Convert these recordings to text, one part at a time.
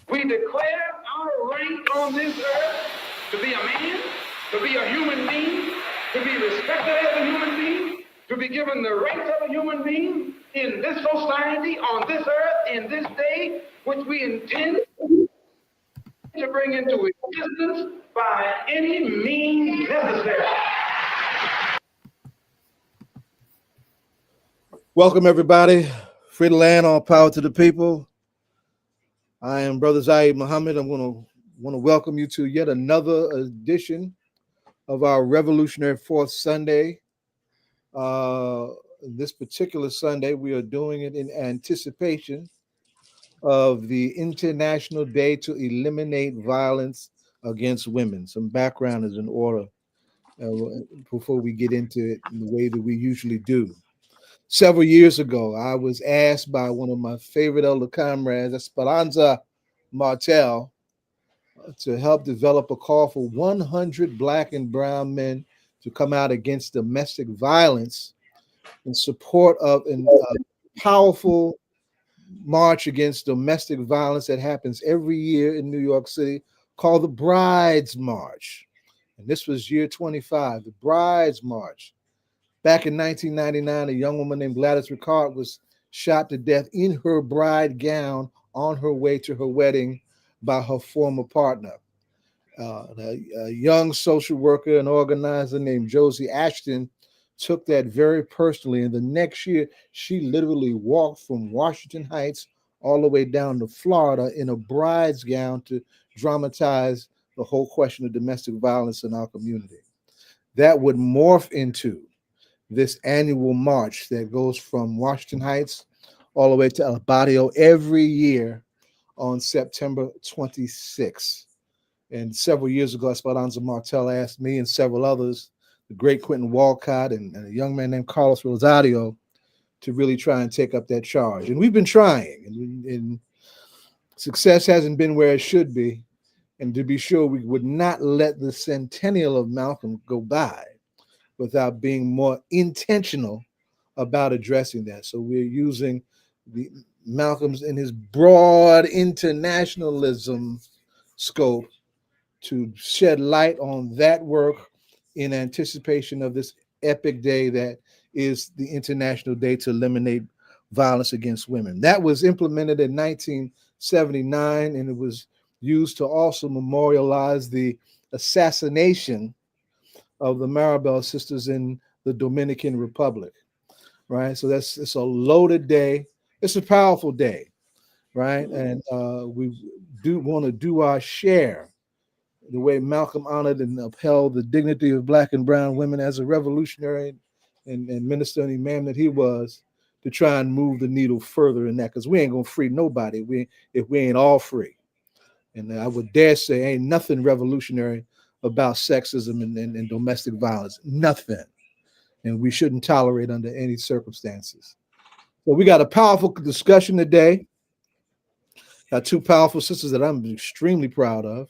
We declare our right on this earth to be a man, to be a human being, to be respected as a human being, to be given the rights of a human being in this society, on this earth, in this day, which we intend to bring into existence by any means necessary. Welcome, everybody. Free the land, all power to the people. I am Brother Zaid Muhammad. I'm going to welcome you to yet another edition of our Revolutionary Fourth Sunday. This particular Sunday, we are doing it in anticipation of the International Day to Eliminate Violence Against Women. Some background is in order before we get into it in the way that we usually do. Several years ago, I was asked by one of my favorite elder comrades, Esperanza Martel, to help develop a call for 100 Black and brown men to come out against domestic violence in support of a powerful march against domestic violence that happens every year in New York City called the Brides March. And this was year 25, the Brides March. Back in 1999, a young woman named Gladys Ricard was shot to death in her bride gown on her way to her wedding by her former partner. A young social worker and organizer named Josie Ashton took that very personally. And the next year, she literally walked from Washington Heights all the way down to Florida in a bride's gown to dramatize the whole question of domestic violence in our community. That would morph into this annual march that goes from Washington Heights all the way to El Barrio every year on September 26th. And several years ago, Esperanza Martel asked me and several others, the great Quentin Walcott and a young man named Carlos Rosario, to really try and take up that charge. And we've been trying, and success hasn't been where it should be. And to be sure, we would not let the centennial of Malcolm go by without being more intentional about addressing that. So we're using the Malcolm's in his broad internationalism scope to shed light on that work in anticipation of this epic day that is the International Day to Eliminate Violence Against Women. That was implemented in 1979, and it was used to also memorialize the assassination of the Maribel sisters in the Dominican Republic, right? So it's a loaded day. It's a powerful day, right? And we do want to do our share the way Malcolm honored and upheld the dignity of Black and brown women as a revolutionary and minister and imam that he was, to try and move the needle further in that, because we ain't gonna free nobody if we ain't all free. And I would dare say ain't nothing revolutionary about sexism and domestic violence, nothing. And we shouldn't tolerate under any circumstances. So we got a powerful discussion today. Got two powerful sisters that I'm extremely proud of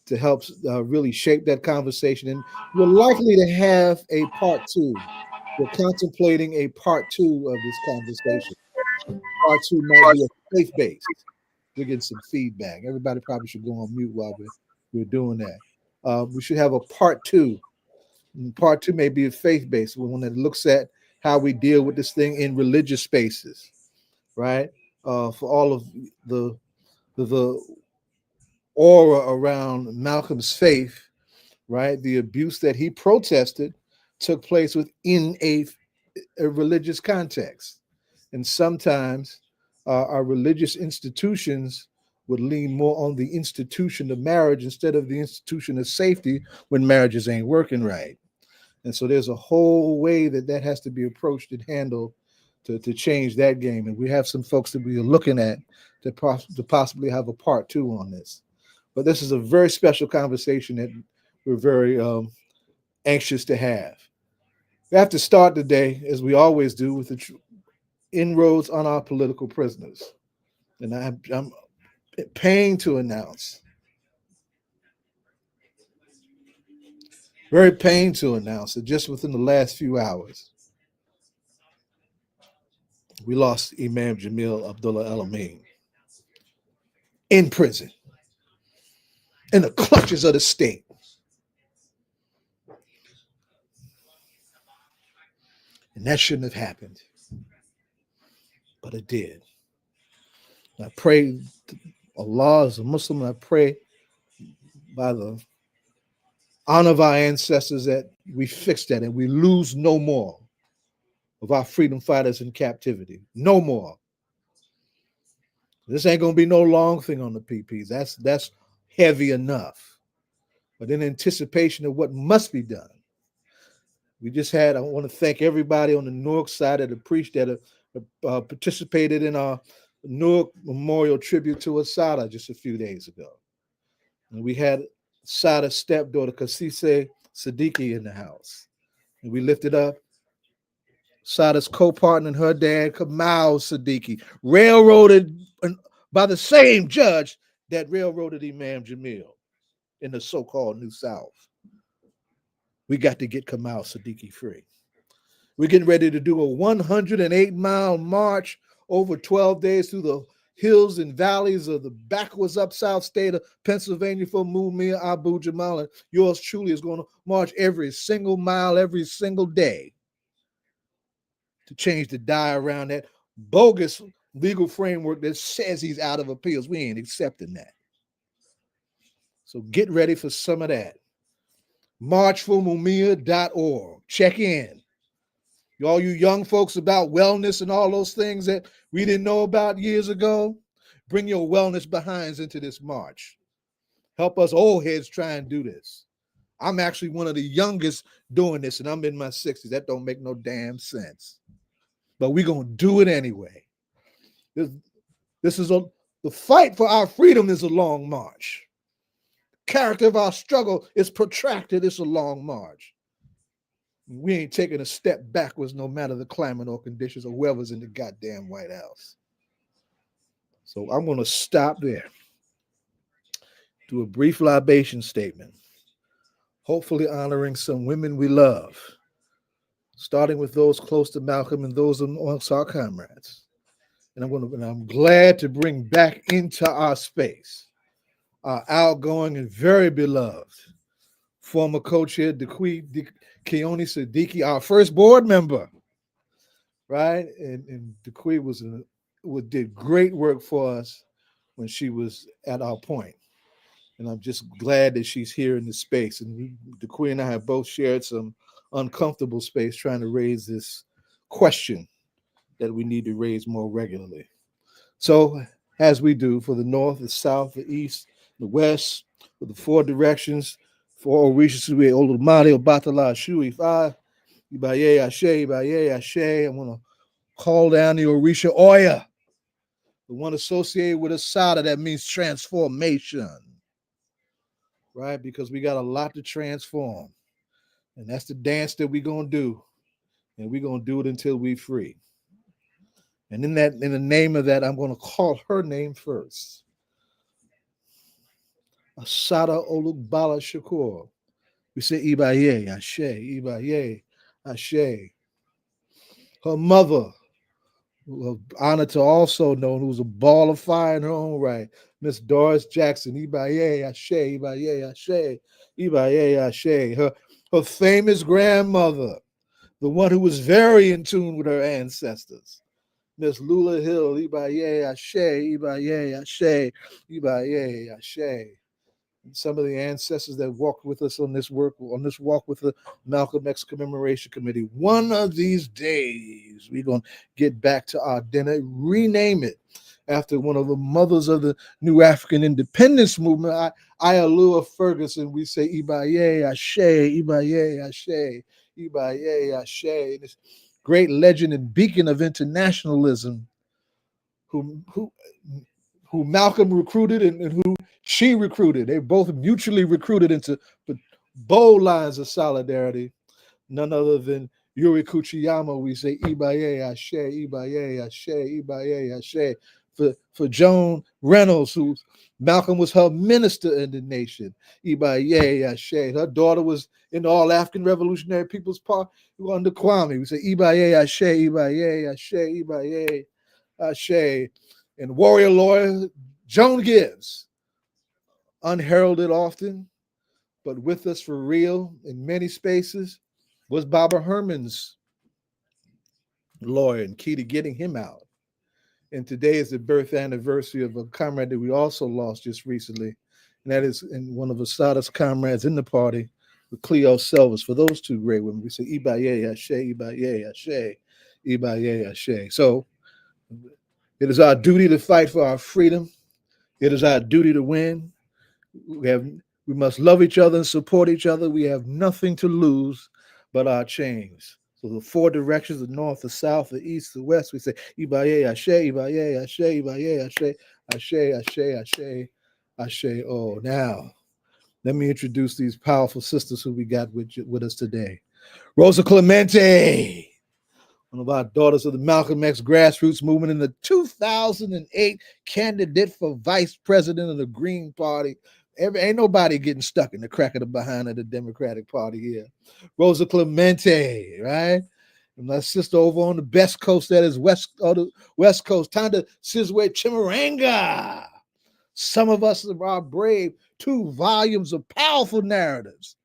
to help really shape that conversation. And we're likely to have a part two. We're contemplating a part two of this conversation. Part two might be a faith-based. We're getting some feedback. Everybody probably should go on mute while we're doing that. We should have a part two. And part two may be a faith-based one that looks at how we deal with this thing in religious spaces, right? For all of the aura around Malcolm's faith, right? The abuse that he protested took place within a religious context. And sometimes our religious institutions would lean more on the institution of marriage instead of the institution of safety when marriages ain't working right. And so there's a whole way that has to be approached and handled to change that game. And we have some folks that we are looking at to possibly have a part two on this. But this is a very special conversation that we're very anxious to have. We have to start the day, as we always do, with the inroads on our political prisoners. And I'm pained to announce, very pained to announce that just within the last few hours, we lost Imam Jamil Abdullah El Amin. in prison, in the clutches of the state. And that shouldn't have happened, but it did. I pray Allah, as a Muslim, I pray by the honor of our ancestors that we fix that and we lose no more of our freedom fighters in captivity. No more. This ain't gonna be no long thing on the PPs. That's heavy enough. But in anticipation of what must be done, we just had, I want to thank everybody on the Newark side that appreciated, that participated in our Newark Memorial Tribute to Asada just a few days ago. And we had Asada's stepdaughter, Thandisizwe Sadiki, in the house. And we lifted up Asada's co-partner and her dad, Kamal Sadiki, railroaded by the same judge that railroaded Imam Jamil in the so-called New South. We got to get Kamal Sadiki free. We're getting ready to do a 108-mile march over 12 days through the hills and valleys of the backwards up south state of Pennsylvania for Mumia Abu Jamal. And yours truly is going to march every single mile, every single day to change the die around that bogus legal framework that says he's out of appeals. We ain't accepting that. So get ready for some of that. Marchformumia.org. Check in. All you young folks about wellness and all those things that we didn't know about years ago, bring your wellness behinds into this march. Help us old heads try and do this. I'm actually one of the youngest doing this, and I'm in my 60s. That don't make no damn sense. But we're going to do it anyway. The fight for our freedom is a long march. The character of our struggle is protracted. It's a long march. We ain't taking a step backwards no matter the climate or conditions or whoever's in the goddamn White House. So I'm going to stop there. Do a brief libation statement, hopefully honoring some women we love, starting with those close to Malcolm and those amongst our comrades. And I'm glad to bring back into our space our outgoing and very beloved former co-chair Dequi Kioni Sadiki, our first board member, right? And Dequi did great work for us when she was at our point. And I'm just glad that she's here in the space. And Dequi and I have both shared some uncomfortable space trying to raise this question that we need to raise more regularly. So, as we do for the North, the South, the East, the West, for the four directions, for Orisha Suwe Olumade Obatala Shu Ifa, Ibaye Ashe, Ibaye Ashe. I want to call down the Orisha Oya, the one associated with Asada, that means transformation, right? Because we got a lot to transform. And that's the dance that we're going to do. And we're going to do it until we're free. And in the name of that, I'm going to call her name first. Asada Olugbala Shakur. We say Ibaye, Ashe, Ibaye, Ashe. Her mother, honored to also known, who was a ball of fire in her own right, Miss Doris Jackson, Ibaye, Ashe, Ibaye, Ashe, Ibaye, Ashe. Her famous grandmother, the one who was very in tune with her ancestors, Miss Lula Hill, Ibaye, Ashe, Ibaye, Ashe, Ibaye, Ashe. Some of the ancestors that walked with us on this walk with the Malcolm X Commemoration Committee. One of these days, we're going to get back to our dinner, rename it after one of the mothers of the new African independence movement, Ayalua Ferguson. We say Ibaye, Ashe, Ibaye, Ashe, Ibaye, Ashe. This great legend and beacon of internationalism who Malcolm recruited and who she recruited. They both mutually recruited into bold lines of solidarity. None other than Yuri Kuchiyama. We say Ibaye Ashe, Ibaye Ashe, Ibaye Ashe. For Joan Reynolds, who Malcolm was her minister in the nation. Ibaye Ashe. Her daughter was in the All-African Revolutionary People's Party under Kwame. We say Ibaye Ashe, Ibaye Ashe, Ibaye Ashe. And warrior lawyer Joan Gibbs, unheralded often, but with us for real in many spaces, was Barbara Herman's lawyer and key to getting him out. And today is the birth anniversary of a comrade that we also lost just recently, and that is in one of Asada's comrades in the party, with Cleo Selvas. For those two great women, we say Ibaye Ashe, Ibaye Ashe, Ibaye Ashe. So it is our duty to fight for our freedom. It is our duty to win. We must love each other and support each other. We have nothing to lose but our chains. So the four directions, the north, the south, the east, the west, we say Ibaye Ashe, Ibaye Ashe, Ibaye Ashe, Ashe, Ashe, Ashe, Ashe. Oh, now let me introduce these powerful sisters who we got with us today. Rosa Clemente, one of our daughters of the Malcolm X grassroots movement, and the 2008 candidate for vice president of the Green Party. Ain't nobody getting stuck in the crack of the behind of the Democratic Party here. Rosa Clemente, right? And my sister over on the best coast, that is West Coast, Thandisizwe Chimurenga. Some of us are brave. 2 volumes of powerful narratives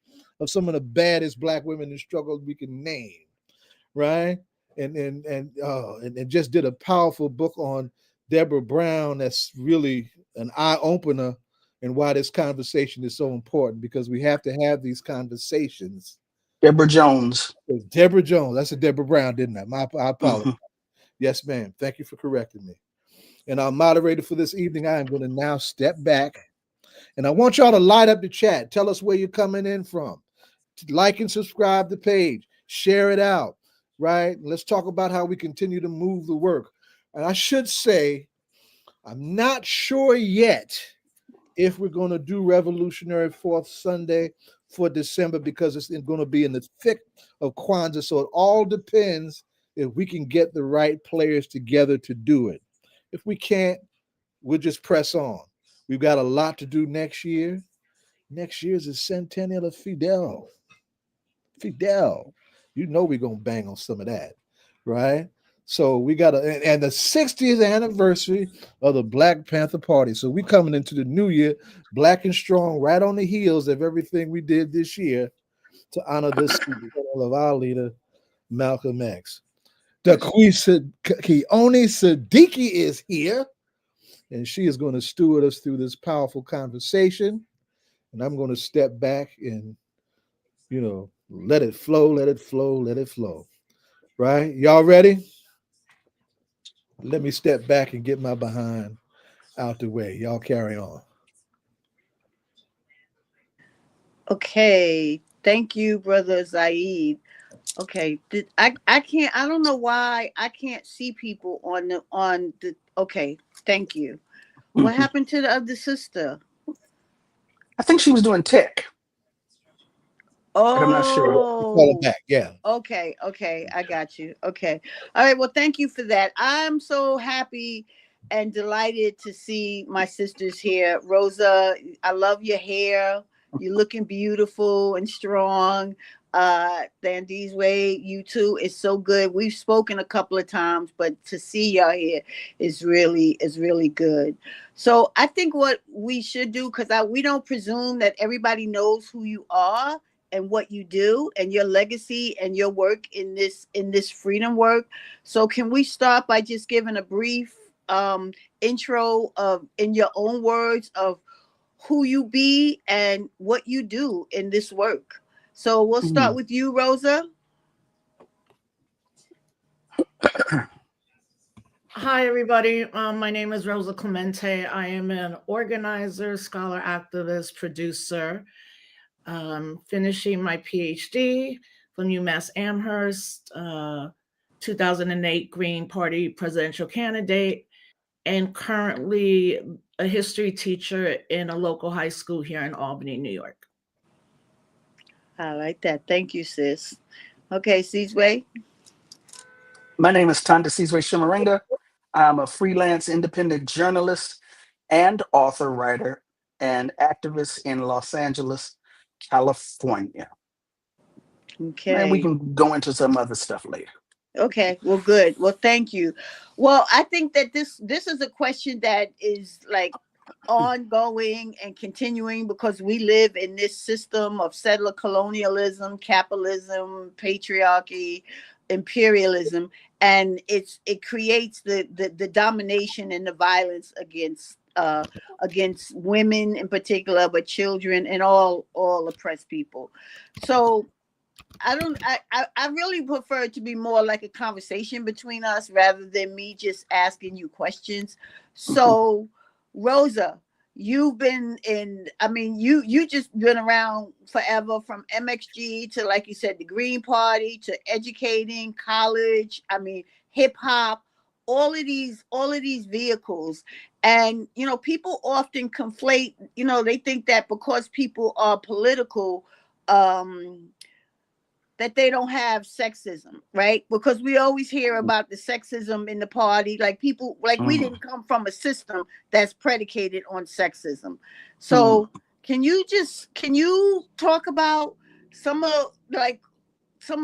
of some of the baddest Black women in struggle we can name, right? And just did a powerful book on Deborah Brown that's really an eye-opener, and why this conversation is so important, because we have to have these conversations. Deborah Jones. Deborah Jones. That's a Deborah Brown, didn't I? I apologize. Yes, ma'am. Thank you for correcting me. And our moderator for this evening, I am going to now step back, and I want y'all to light up the chat. Tell us where you're coming in from. Like and subscribe the page. Share it out, right? Let's talk about how we continue to move the work. And I should say, I'm not sure yet if we're going to do Revolutionary Fourth Sunday for December, because it's going to be in the thick of Kwanzaa. So it all depends if we can get the right players together to do it. If we can't, we'll just press on. We've got a lot to do next year. Next year is the centennial of Fidel. You know we're going to bang on some of that, right? So we got and the 60th anniversary of the Black Panther Party. So we coming into the new year black and strong, right on the heels of everything we did this year to honor this of our leader, Malcolm X. Dequi Kioni Sadiki is here, and she is going to steward us through this powerful conversation. And I'm going to step back and, let it flow, let it flow, let it flow. Right? Y'all ready? Let me step back and get my behind out the way. Y'all carry on. Okay. Thank you, Brother Zaid. Okay. I don't know why I can't see people on the okay. Thank you. What happened to the other sister? I think she was doing tech. Oh, but I'm not sure. Call it back. Yeah. Okay. I got you. Okay. All right. Well, thank you for that. I'm so happy and delighted to see my sisters here. Rosa, I love your hair. You're looking beautiful and strong. Thandisizwe, you too. It's so good. We've spoken a couple of times, but to see y'all here is really good. So I think what we should do, because we don't presume that everybody knows who you are and what you do and your legacy and your work in this freedom work. So can we start by just giving a brief intro of, in your own words, of who you be and what you do in this work? So we'll start with you, Rosa. Hi, everybody. My name is Rosa Clemente. I am an organizer, scholar, activist, producer. Finishing my PhD from UMass Amherst, 2008 Green Party presidential candidate, and currently a history teacher in a local high school here in Albany, New York. I like that. Thank you, sis. Okay, Sizwe. My name is Thandisizwe Chimurenga. I'm a freelance independent journalist and author, writer, and activist in Los Angeles, California. Okay. And we can go into some other stuff later. Okay, well, good. Well, thank you. Well, I think that this is a question that is like ongoing and continuing because we live in this system of settler colonialism, capitalism, patriarchy, imperialism, and it creates the domination and the violence against women in particular, but children and all oppressed people. So I really prefer it to be more like a conversation between us rather than me just asking you questions. So Rosa, you've been you just been around forever, from MXG to, like you said, the Green Party, to educating, college, hip hop, all of these vehicles. And people often conflate, they think that because people are political, that they don't have sexism, right? Because we always hear about the sexism in the party, like people, like we didn't come from a system that's predicated on sexism. So can you talk about some of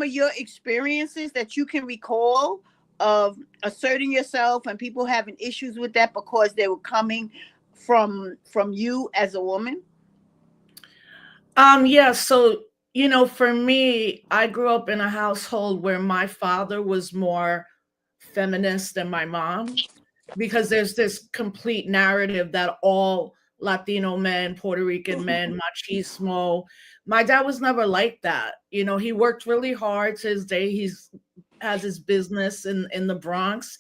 your experiences that you can recall of asserting yourself and people having issues with that because they were coming from you as a woman? Yeah, so for me, I grew up in a household where my father was more feminist than my mom, because there's this complete narrative that all Latino men, Puerto Rican men, machismo. My dad was never like that. He worked really hard to his day. He's has his business in the Bronx.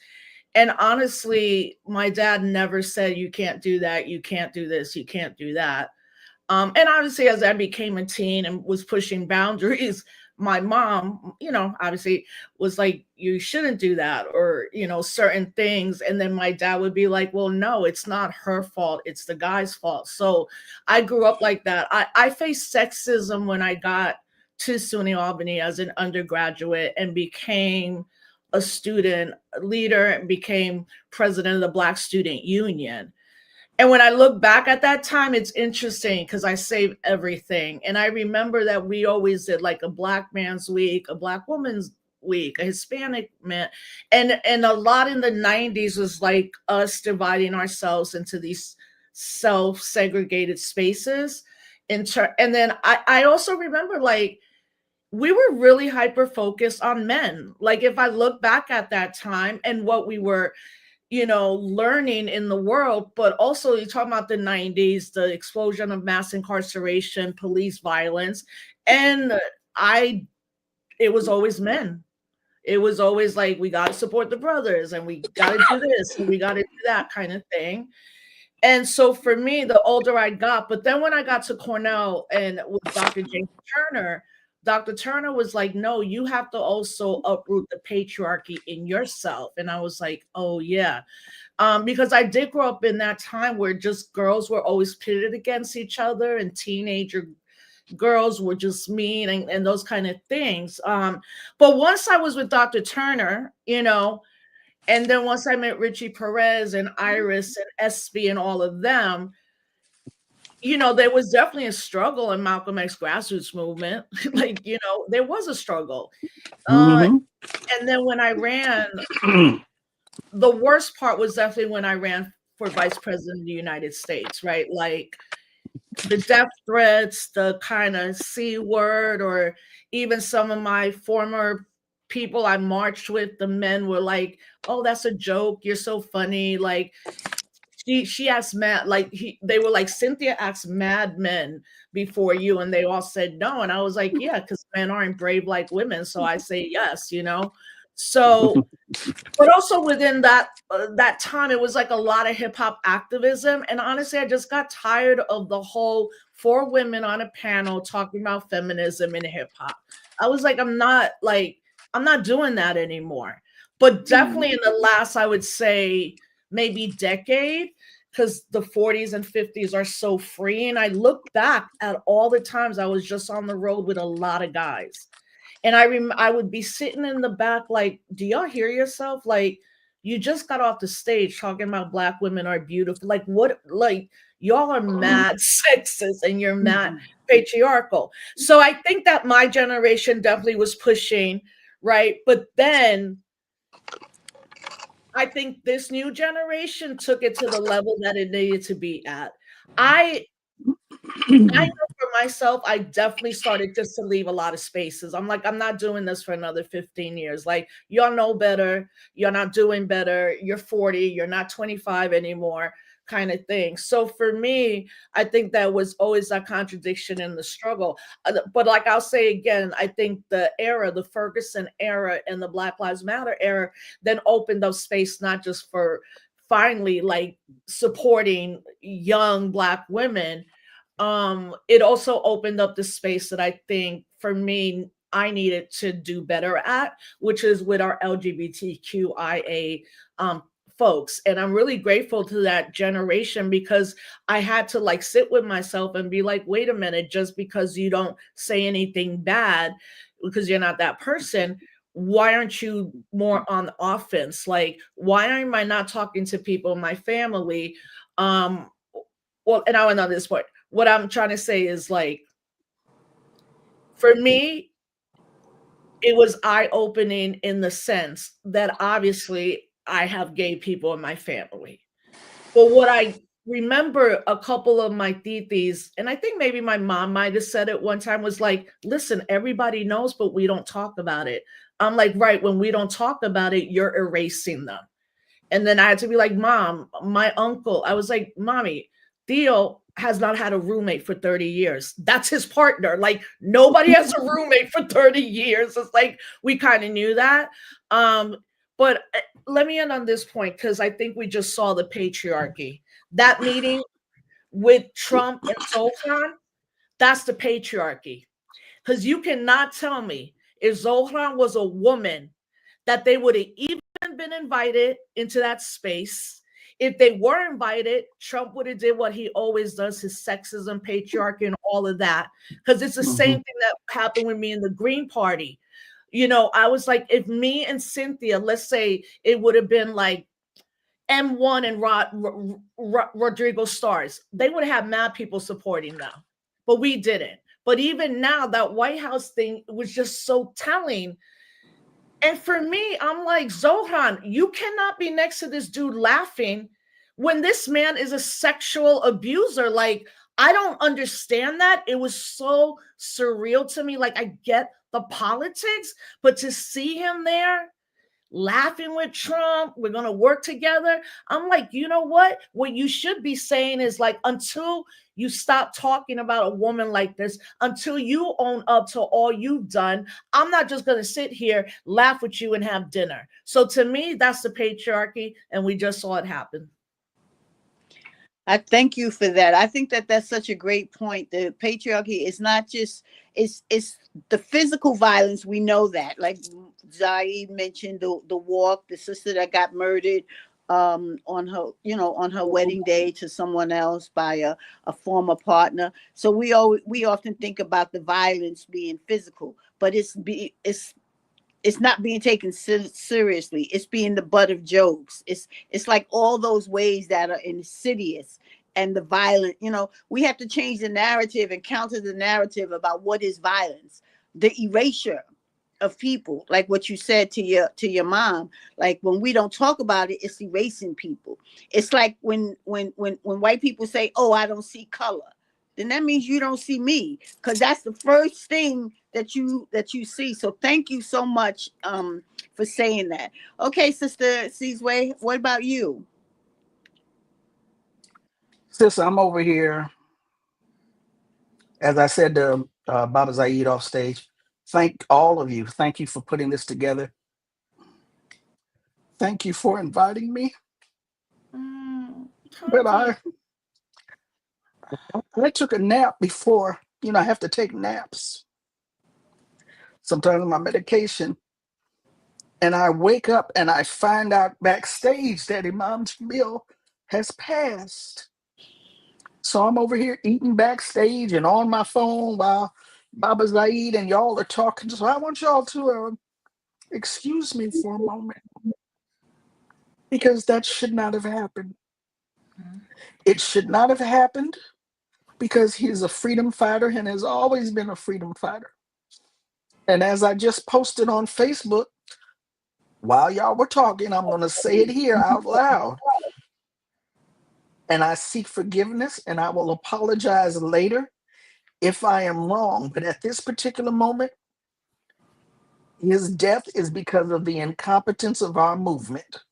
And honestly, my dad never said, you can't do that, you can't do this, you can't do that. And obviously, as I became a teen and was pushing boundaries, my mom, obviously was like, you shouldn't do that, or, certain things. And then my dad would be like, well, no, it's not her fault. It's the guy's fault. So I grew up like that. I faced sexism when I got to SUNY Albany as an undergraduate and became a student leader and became president of the Black Student Union. And when I look back at that time, it's interesting because I saved everything. And I remember that we always did like a Black man's week, a Black woman's week, a Hispanic man. And a lot in the 90s was like us dividing ourselves into these self-segregated spaces. And then I also remember, like, we were really hyper-focused on men. Like, if I look back at that time and what we were learning in the world, but also you talk about the 90s, the explosion of mass incarceration, police violence. And it was always men. It was always like, we got to support the brothers and we got to do this and we got to do that kind of thing. And so for me, the older I got, but then when I got to Cornell and with Dr. James Turner, Dr. Turner was like, no, you have to also uproot the patriarchy in yourself. And I was like, oh, yeah. Because I did grow up in that time where just girls were always pitted against each other and teenager girls were just mean and those kind of things. But once I was with Dr. Turner, and then once I met Richie Perez and Iris and SB and all of them, there was definitely a struggle in Malcolm X grassroots movement. Like, there was a struggle. And then when I ran, the worst part was definitely when I ran for vice president of the United States, right? Like the death threats, the kind of C word, or even some of my former people I marched with, the men were like, oh, that's a joke. You're so funny. Like, she asked mad, like they were like, Cynthia asked mad men before you, and they all said no. And I was like, yeah, because men aren't brave like women. So I say yes, So, but also within that time, it was like a lot of hip hop activism. And honestly, I just got tired of the whole 4 women on a panel talking about feminism in hip hop. I was like, I'm not doing that anymore. But definitely in the last, I would say, maybe decade, because the 40s and 50s are so free. And I look back at all the times I was just on the road with a lot of guys. And I would be sitting in the back like, do y'all hear yourself? Like, you just got off the stage talking about Black women are beautiful. Like, what? Like, y'all are mad sexist and you're mad patriarchal. So I think that my generation definitely was pushing, right? But then I think this new generation took it to the level that it needed to be at. I know for myself, I definitely started just to leave a lot of spaces. I'm like, I'm not doing this for another 15 years. Like, y'all know better. You're not doing better. You're 40. You're not 25 anymore, kind of thing. So for me, I think that was always a contradiction in the struggle. But like I'll say again, I think the era, the Ferguson era and the Black Lives Matter era, then opened up space not just for finally like supporting young Black women. It also opened up the space that I think for me I needed to do better at, which is with our LGBTQIA folks. And I'm really grateful to that generation because I had to like sit with myself and be like, wait a minute, just because you don't say anything bad because you're not that person, why aren't you more on offense? Like, why am I not talking to people in my family? Well, and I went on this point. What I'm trying to say is like, for me, it was eye-opening in the sense that obviously I have gay people in my family. But what I remember a couple of my titis, and I think maybe my mom might have said it one time, was like, listen, everybody knows, but we don't talk about it. I'm like, right, when we don't talk about it, you're erasing them. And then I had to be like, Mom, my uncle, I was like, Mommy, Theo has not had a roommate for 30 years. That's his partner. Like, nobody has a roommate for 30 years. It's like, we kind of knew that. But let me end on this point because I think we just saw the patriarchy. That meeting with Trump and Zohran, that's the patriarchy. Because you cannot tell me if Zohran was a woman that they would have even been invited into that space. If they were invited, Trump would have did what he always does, his sexism, patriarchy, and all of that. Because it's the same thing that happened with me in the Green Party. You know, I was like, if me and Cynthia, let's say it would have been like M1 and Rodrigo Stars, they would have mad people supporting them. But we didn't. But even now, that White House thing was just so telling. And for me, I'm like, Zohran, you cannot be next to this dude laughing when this man is a sexual abuser. Like, I don't understand that. It was so surreal to me. Like, I get the politics, but to see him there laughing with Trump, we're going to work together. I'm like, you know what? What you should be saying is like, until you stop talking about a woman like this, until you own up to all you've done, I'm not just going to sit here, laugh with you and have dinner. So to me, that's the patriarchy. And we just saw it happen. I thank you for that. I think that that's such a great point. The patriarchy is not just, it's the physical violence. We know that, like Zaid mentioned, the walk, the sister that got murdered on her, you know, on her wedding day to someone else by a former partner. So we often think about the violence being physical, but it's not being taken seriously. It's being the butt of jokes. It's like all those ways that are insidious and the violent. You know, we have to change the narrative and counter the narrative about what is violence. The erasure of people, like what you said to your mom. Like, when we don't talk about it, it's erasing people. It's like when white people say, "Oh, I don't see color," then that means you don't see me, because that's the first thing that you see. So thank you so much for saying that. Okay, Sister Sizwe, what about you? Sis, I'm over here, as I said to Baba Zaid off stage. Thank all of you. Thank you for putting this together. Thank you for inviting me. But I took a nap before. You know, I have to take naps. Sometimes on my medication. And I wake up and I find out backstage that Imam's meal has passed. So I'm over here eating backstage and on my phone while Baba Zaid and y'all are talking. So I want y'all to excuse me for a moment, because that should not have happened. It should not have happened, because he's a freedom fighter and has always been a freedom fighter. And as I just posted on Facebook, while y'all were talking, I'm going to say it here out loud. And I seek forgiveness, and I will apologize later if I am wrong. But at this particular moment, his death is because of the incompetence of our movement.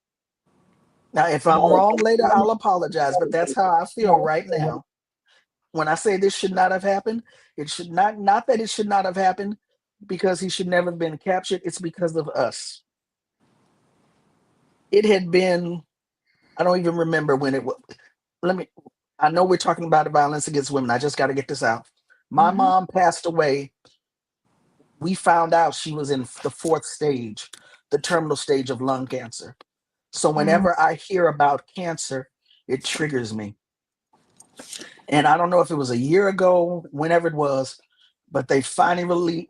Now, if I'm wrong later, I'll apologize, but that's how I feel right now. When I say this should not have happened, it should not that it should not have happened because he should never have been captured. It's because of us. It had been, I don't even remember when it was. I know we're talking about violence against women. I just got to get this out. My mom passed away. We found out she was in the 4th stage, the terminal stage of lung cancer. So whenever I hear about cancer, it triggers me. And I don't know if it was a year ago, whenever it was, but they finally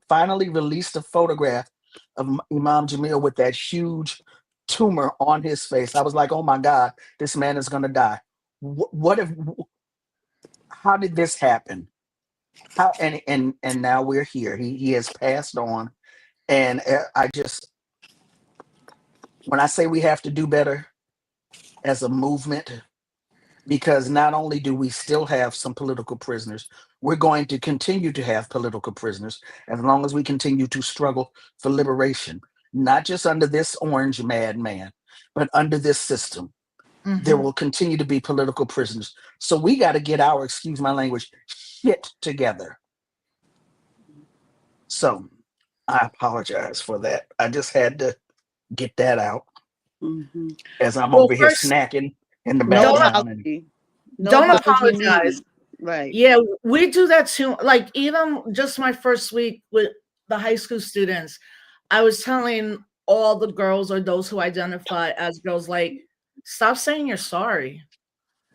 released a photograph of Imam Jamil with that huge tumor on his face. I was like, oh my God, this man is going to die. How did this happen? How, and now we're here. He has passed on. And when I say we have to do better as a movement, because not only do we still have some political prisoners, we're going to continue to have political prisoners as long as we continue to struggle for liberation, not just under this orange madman, but under this system. There will continue to be political prisoners. So we got to get our, excuse my language, shit together. So I apologize for that. I just had to get that out as I'm over here snacking in the background. Don't apologize. Right. Yeah, we do that too. Like even just my first week with the high school students, I was telling all the girls or those who identify as girls, like, stop saying you're sorry.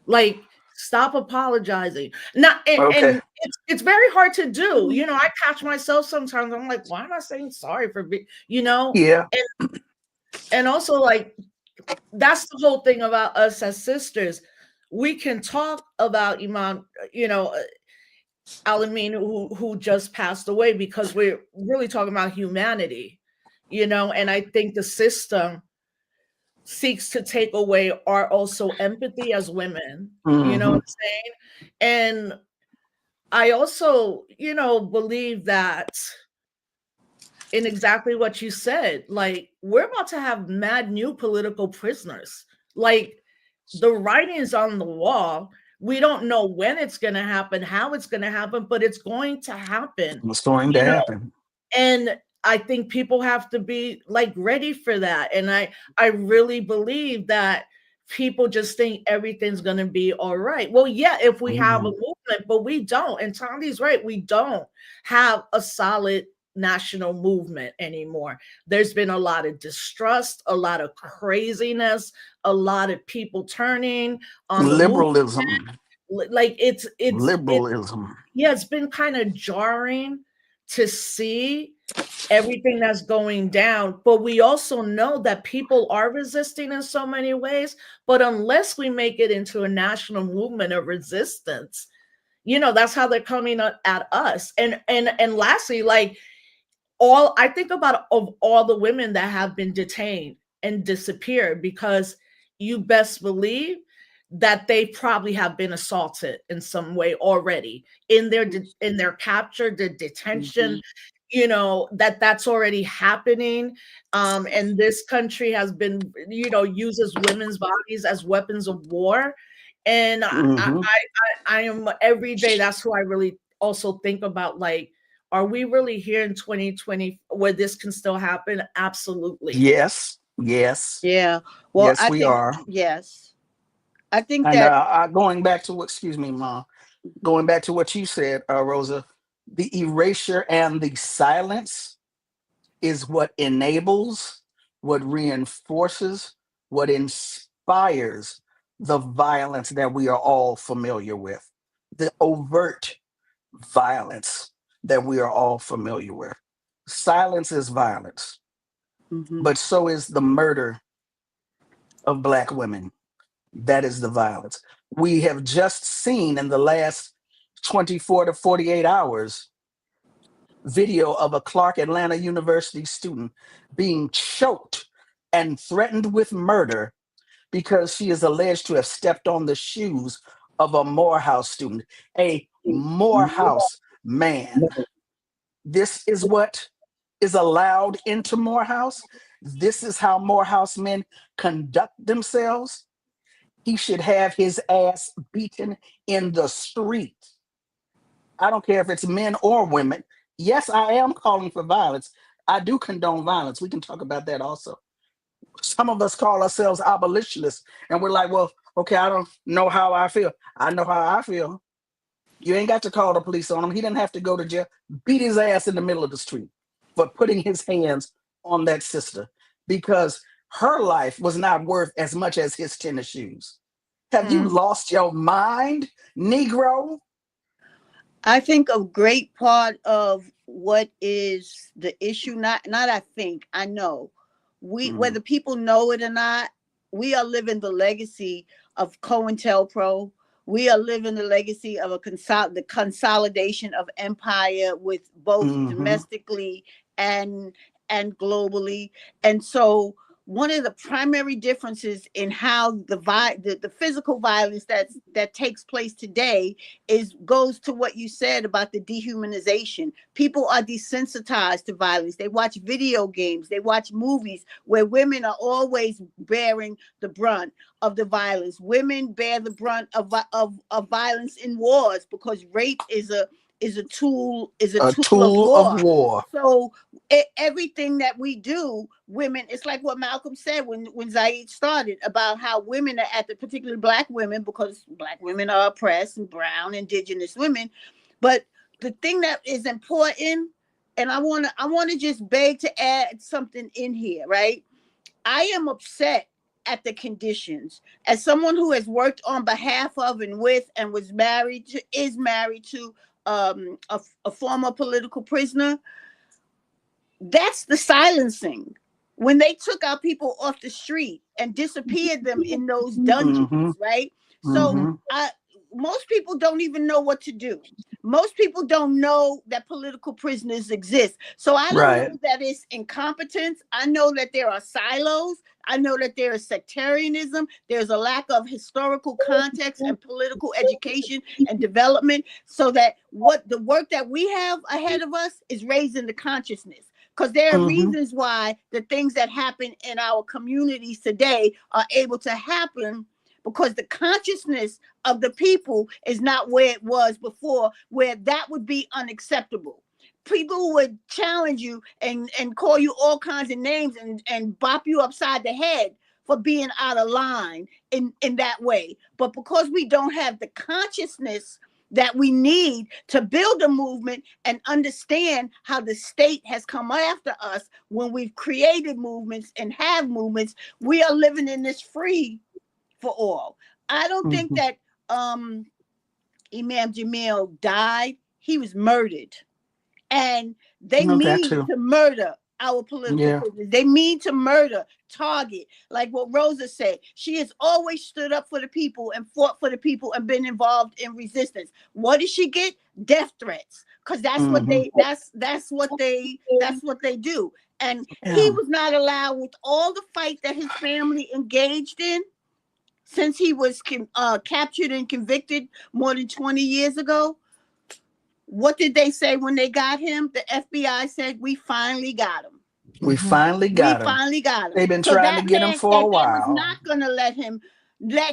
Like, stop apologizing. And it's very hard to do. You know, I catch myself sometimes. I'm like, why am I saying sorry for being, you know? Yeah. And also, like, that's the whole thing about us as sisters. We can talk about Imam, you know, Al-Amin, who just passed away, because we're really talking about humanity, you know, and I think the system seeks to take away our also empathy as women, you know what I'm saying? And I also, you know, believe that in exactly what you said, like, we're about to have mad new political prisoners. Like, the writing is on the wall. We don't know when it's going to happen, how it's going to happen, but it's going to happen. It's going to happen. And I think people have to be like ready for that. And I really believe that people just think everything's going to be all right. Well, yeah, if we have a movement, but we don't. And Tandi's right, we don't have a solid national movement anymore. There's been a lot of distrust, a lot of craziness, a lot of people turning on liberalism. Like it's liberalism. It's been kind of jarring to see everything that's going down, but we also know that people are resisting in so many ways. But unless we make it into a national movement of resistance, you know, that's how they're coming at us. And lastly, like, I think about of all the women that have been detained and disappeared, because you best believe that they probably have been assaulted in some way already in their capture, the detention, you know, that's already happening. And this country has been, you know, uses women's bodies as weapons of war. And I am every day, that's who I really also think about, like, are we really here in 2020 where this can still happen? Absolutely. Yes. Yes. Yeah. Well, yes, we are. Yes. I think and, that going back to what, excuse me, Mom, going back to what you said, Rosa, the erasure and the silence is what enables, what reinforces, what inspires the violence that we are all familiar with, the overt violence that we are all familiar with. Silence is violence, but so is the murder of Black women. That is the violence. We have just seen in the last 24 to 48 hours video of a Clark Atlanta University student being choked and threatened with murder because she is alleged to have stepped on the shoes of a Morehouse student, a Morehouse man. This is what is allowed into Morehouse. This is how Morehouse men conduct themselves. He should have his ass beaten in the street. I don't care if it's men or women. Yes, I am calling for violence. I do condone violence. We can talk about that also. Some of us call ourselves abolitionists, and we're like, well, okay, I don't know how I feel. I know how I feel. You ain't got to call the police on him. He didn't have to go to jail. Beat his ass in the middle of the street for putting his hands on that sister because her life was not worth as much as his tennis shoes. Have you lost your mind, Negro? I think a great part of what is the issue, I know, whether people know it or not, we are living the legacy of COINTELPRO. We are living the legacy of the consolidation of empire with both domestically and globally. And so one of the primary differences in how the physical violence that takes place today goes to what you said about the dehumanization. People are desensitized to violence. They watch video games, they watch movies where women are always bearing the brunt of the violence. Women bear the brunt of violence in wars because rape is a tool of war. So everything that we do, women, it's like what Malcolm said when Zaid started about how women are particularly Black women, because Black women are oppressed, and brown, indigenous women. But the thing that is important, and I want to just beg to add something in here, right? I am upset at the conditions. As someone who has worked on behalf of and with and is married to a former political prisoner, that's the silencing. When they took our people off the street and disappeared them in those dungeons, right? So most people don't even know what to do. Most people don't know that political prisoners exist. So I don't know that it's incompetence. I know that there are silos. I know that there is sectarianism. There's a lack of historical context and political education and development, so that the work that we have ahead of us is raising the consciousness. Because there are reasons why the things that happen in our communities today are able to happen, because the consciousness of the people is not where it was before, where that would be unacceptable. People would challenge you and call you all kinds of names and bop you upside the head for being out of line in that way. But because we don't have the consciousness that we need to build a movement and understand how the state has come after us when we've created movements and have movements, we are living in this free for all. I don't think that Imam Jamil died. He was murdered. And they mean to murder our political prisoners. They mean to murder, target. Like what Rosa said, she has always stood up for the people and fought for the people and been involved in resistance. What did she get? Death threats. Because that's what they do. And he was not allowed, with all the fight that his family engaged in since he was captured and convicted more than 20 years ago. What did they say when they got him? The FBI said, we finally got him. We finally got him. They've been trying to get him for a while. They was not going to let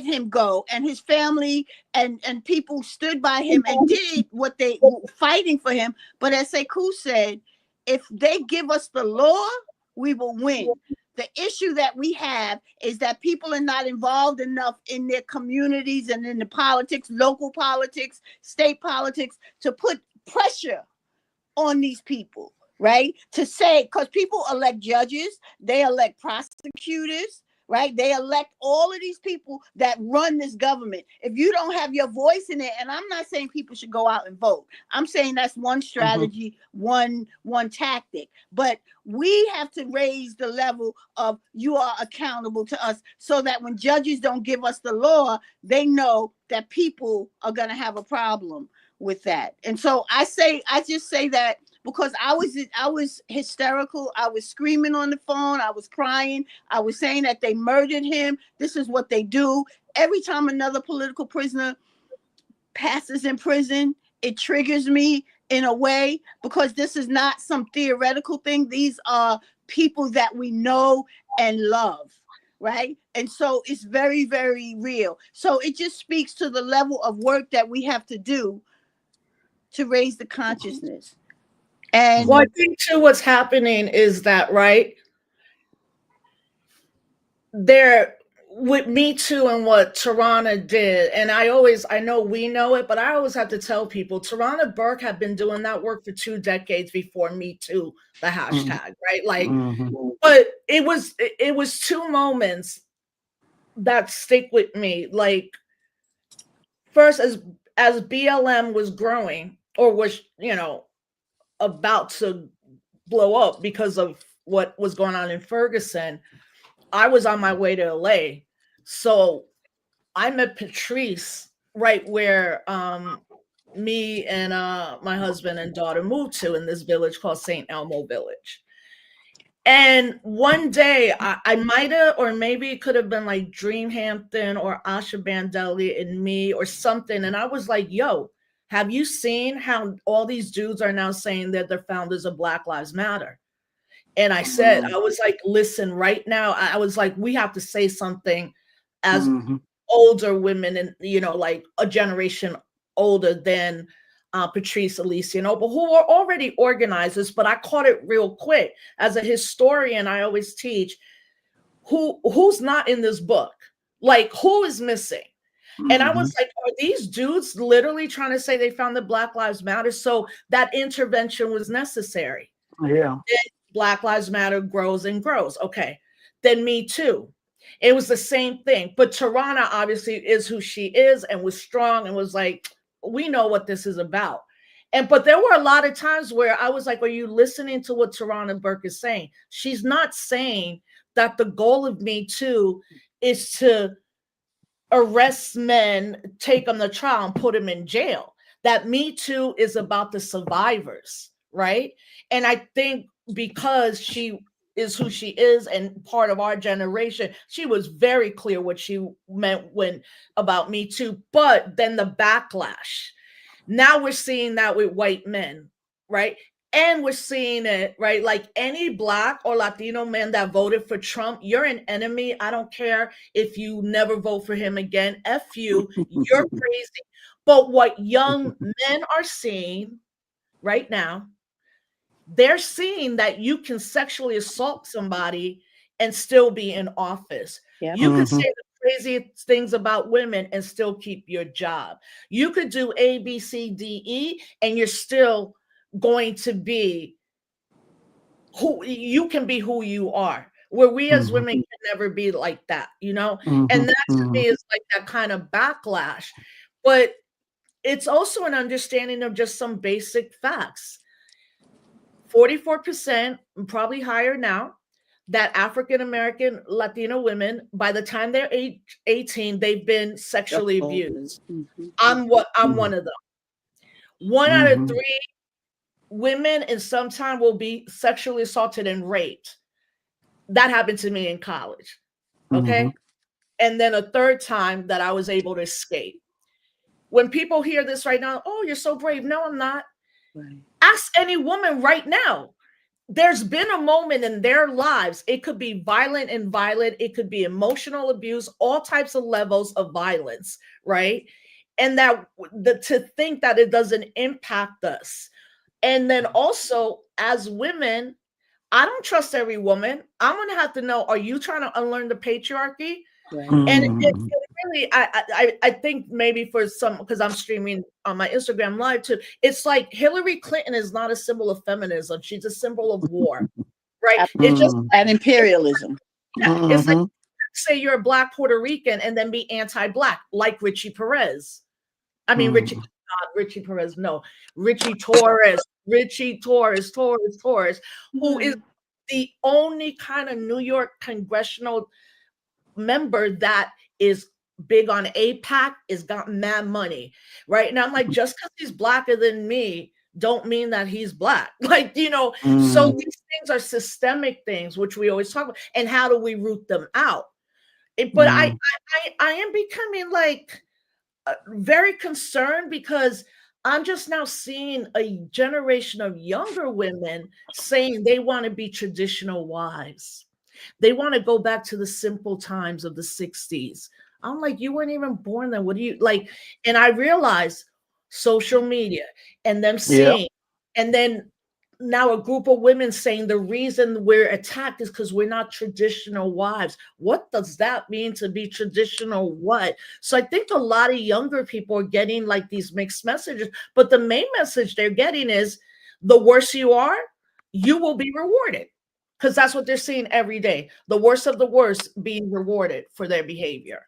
him go. And his family and people stood by him and did what they were fighting for him. But as Sekou said, if they give us the law, we will win. The issue that we have is that people are not involved enough in their communities and in the politics, local politics, state politics, to put pressure on these people, right? To say, because people elect judges, they elect prosecutors, right? They elect all of these people that run this government. If you don't have your voice in it, and I'm not saying people should go out and vote. I'm saying that's one strategy, one tactic. But we have to raise the level of you are accountable to us, so that when judges don't give us the law, they know that people are going to have a problem with that. And so I just say that because I was hysterical. I was screaming on the phone. I was crying. I was saying that they murdered him. This is what they do. Every time another political prisoner passes in prison, it triggers me in a way, because this is not some theoretical thing. These are people that we know and love, right? And so it's very, very real. So it just speaks to the level of work that we have to do to raise the consciousness. And well, I think too what's happening is that, right, there with Me Too and what Tarana did, and I know we know it, but I always have to tell people Tarana Burke had been doing that work for 2 decades before Me Too, the hashtag, right? Like, but it was 2 moments that stick with me. Like, first, as BLM was growing, or was, about to blow up because of what was going on in Ferguson, I was on my way to LA. So I met Patrice right where me and my husband and daughter moved to, in this village called St. Elmo Village. And one day I might have, or maybe it could have been like Dreamhampton or Asha Bandelli and me or something. And I was like, yo, have you seen how all these dudes are now saying that they're founders of Black Lives Matter? And I said, I was like, listen, right now, I was like, we have to say something as older women, and, like a generation older than Patrice, Alicia, but who are already organizers. But I caught it real quick. As a historian, I always teach who's not in this book, like who is missing. And I was like, are these dudes literally trying to say they found that Black Lives Matter? So that intervention was necessary. Yeah. Black Lives Matter grows and grows. Okay. Then Me Too. It was the same thing. But Tarana obviously is who she is and was strong and was like, we know what this is about. But there were a lot of times where I was like, are you listening to what Tarana Burke is saying? She's not saying that the goal of Me Too is to arrest men, take them to trial, and put them in jail. That Me Too is about the survivors, right? And I think because she is who she is and part of our generation, she was very clear what she meant about Me Too. But then the backlash. Now we're seeing that with white men, right? And we're seeing it, right? Like any Black or Latino man that voted for Trump, you're an enemy. I don't care if you never vote for him again. F you, you're crazy. But what young men are seeing right now, they're seeing that you can sexually assault somebody and still be in office. Yeah. You could say the craziest things about women and still keep your job. You could do A, B, C, D, E, and you're still going to be who you can be, who you are. Where we as women can never be like that, And that to me is like that kind of backlash. But it's also an understanding of just some basic facts. 44%, probably higher now, that African-American Latino women, by the time they're 18, they've been sexually abused. I'm one of them. 1 out of 3 women in some time will be sexually assaulted and raped. That happened to me in college. Okay. And then a 3rd time that I was able to escape. When people hear this right now, oh, you're so brave. No, I'm not. Right. Ask any woman right now. There's been a moment in their lives. It could be violent. It could be emotional abuse, all types of levels of violence, right? And that to think that it doesn't impact us. And then also, as women, I don't trust every woman. I'm going to have to know, are you trying to unlearn the patriarchy? Right. And it really, I think maybe for some, because I'm streaming on my Instagram live too, it's like Hillary Clinton is not a symbol of feminism. She's a symbol of war, right? It's just and imperialism. It's like, say you're a Black Puerto Rican and then be anti-Black, like Richie Perez. I mean, Richie Perez, no. Richie Torres, who is the only kind of New York congressional member that is big on APAC, is got mad money, right? And I'm like, just because he's Blacker than me don't mean that he's black. Like, so these things are systemic things, which we always talk about. And how do we root them out? But I am becoming like very concerned, because I'm just now seeing a generation of younger women saying they want to be traditional wives. They want to go back to the simple times of the 60s. I'm like, you weren't even born then. What do you like? And I realized social media and them seeing, and then now a group of women saying the reason we're attacked is because we're not traditional wives. What does that mean to be traditional what? So I think a lot of younger people are getting like these mixed messages, but the main message they're getting is the worse you are, you will be rewarded. Because that's what they're seeing every day. The worst of the worst being rewarded for their behavior.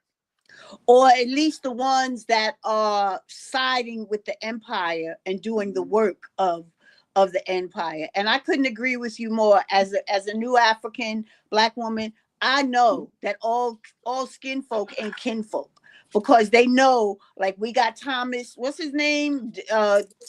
Or at least the ones that are siding with the empire and doing the work of the empire. And I couldn't agree with you more. As a new African Black woman, I know that all skin folk ain't kinfolk, because they know, like, we got Thomas, what's his name,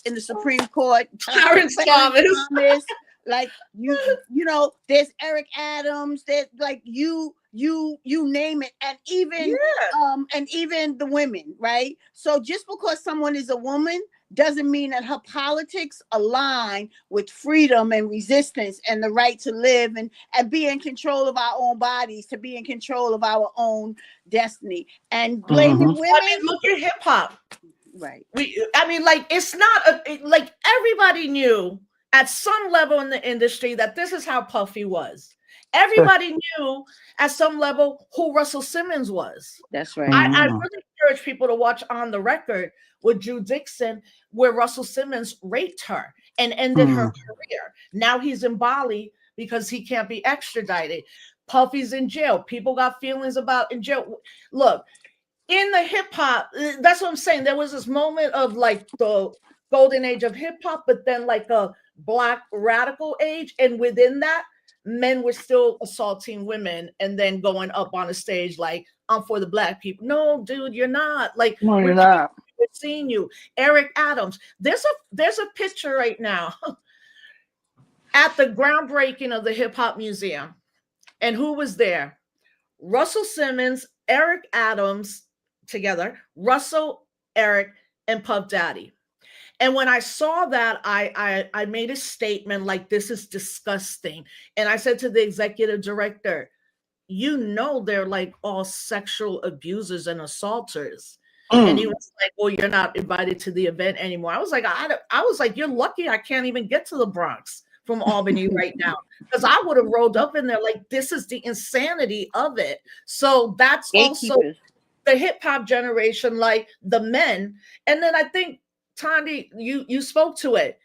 in the Supreme Court, Clarence Thomas. Like, you know, there's Eric Adams, there's like you name it, and even the women, right? So just because someone is a woman doesn't mean that her politics align with freedom and resistance and the right to live and be in control of our own bodies, to be in control of our own destiny. And blaming women. I mean, look at hip hop. Right. Like, it's not like everybody knew at some level in the industry that this is how Puffy was. Everybody knew at some level who Russell Simmons was. That's right. I really encourage people to watch On the Record with Drew Dixon, where Russell Simmons raped her and ended her career. Now he's in Bali because he can't be extradited. Puffy's in jail. People got feelings about in jail. Look, in the hip hop, that's what I'm saying. There was this moment of like the golden age of hip hop, but then like a Black radical age. And within that, men were still assaulting women and then going up on a stage like, I'm for the Black people. No, dude, you're not. Like, no, you're not. We're seeing you. Eric Adams. There's a picture right now at the groundbreaking of the Hip Hop Museum. And who was there? Russell Simmons, Eric Adams together, Russell, Eric, and Puff Daddy. And when I saw that, I made a statement like, this is disgusting. And I said to the executive director, they're like all sexual abusers and assaulters. And he was like, well, you're not invited to the event anymore. I was like, you're lucky I can't even get to the Bronx from Albany right now, because I would have rolled up in there. Like, this is the insanity of it. So that's also the hip hop generation, like the men. And then I think, Thandi, you spoke to it.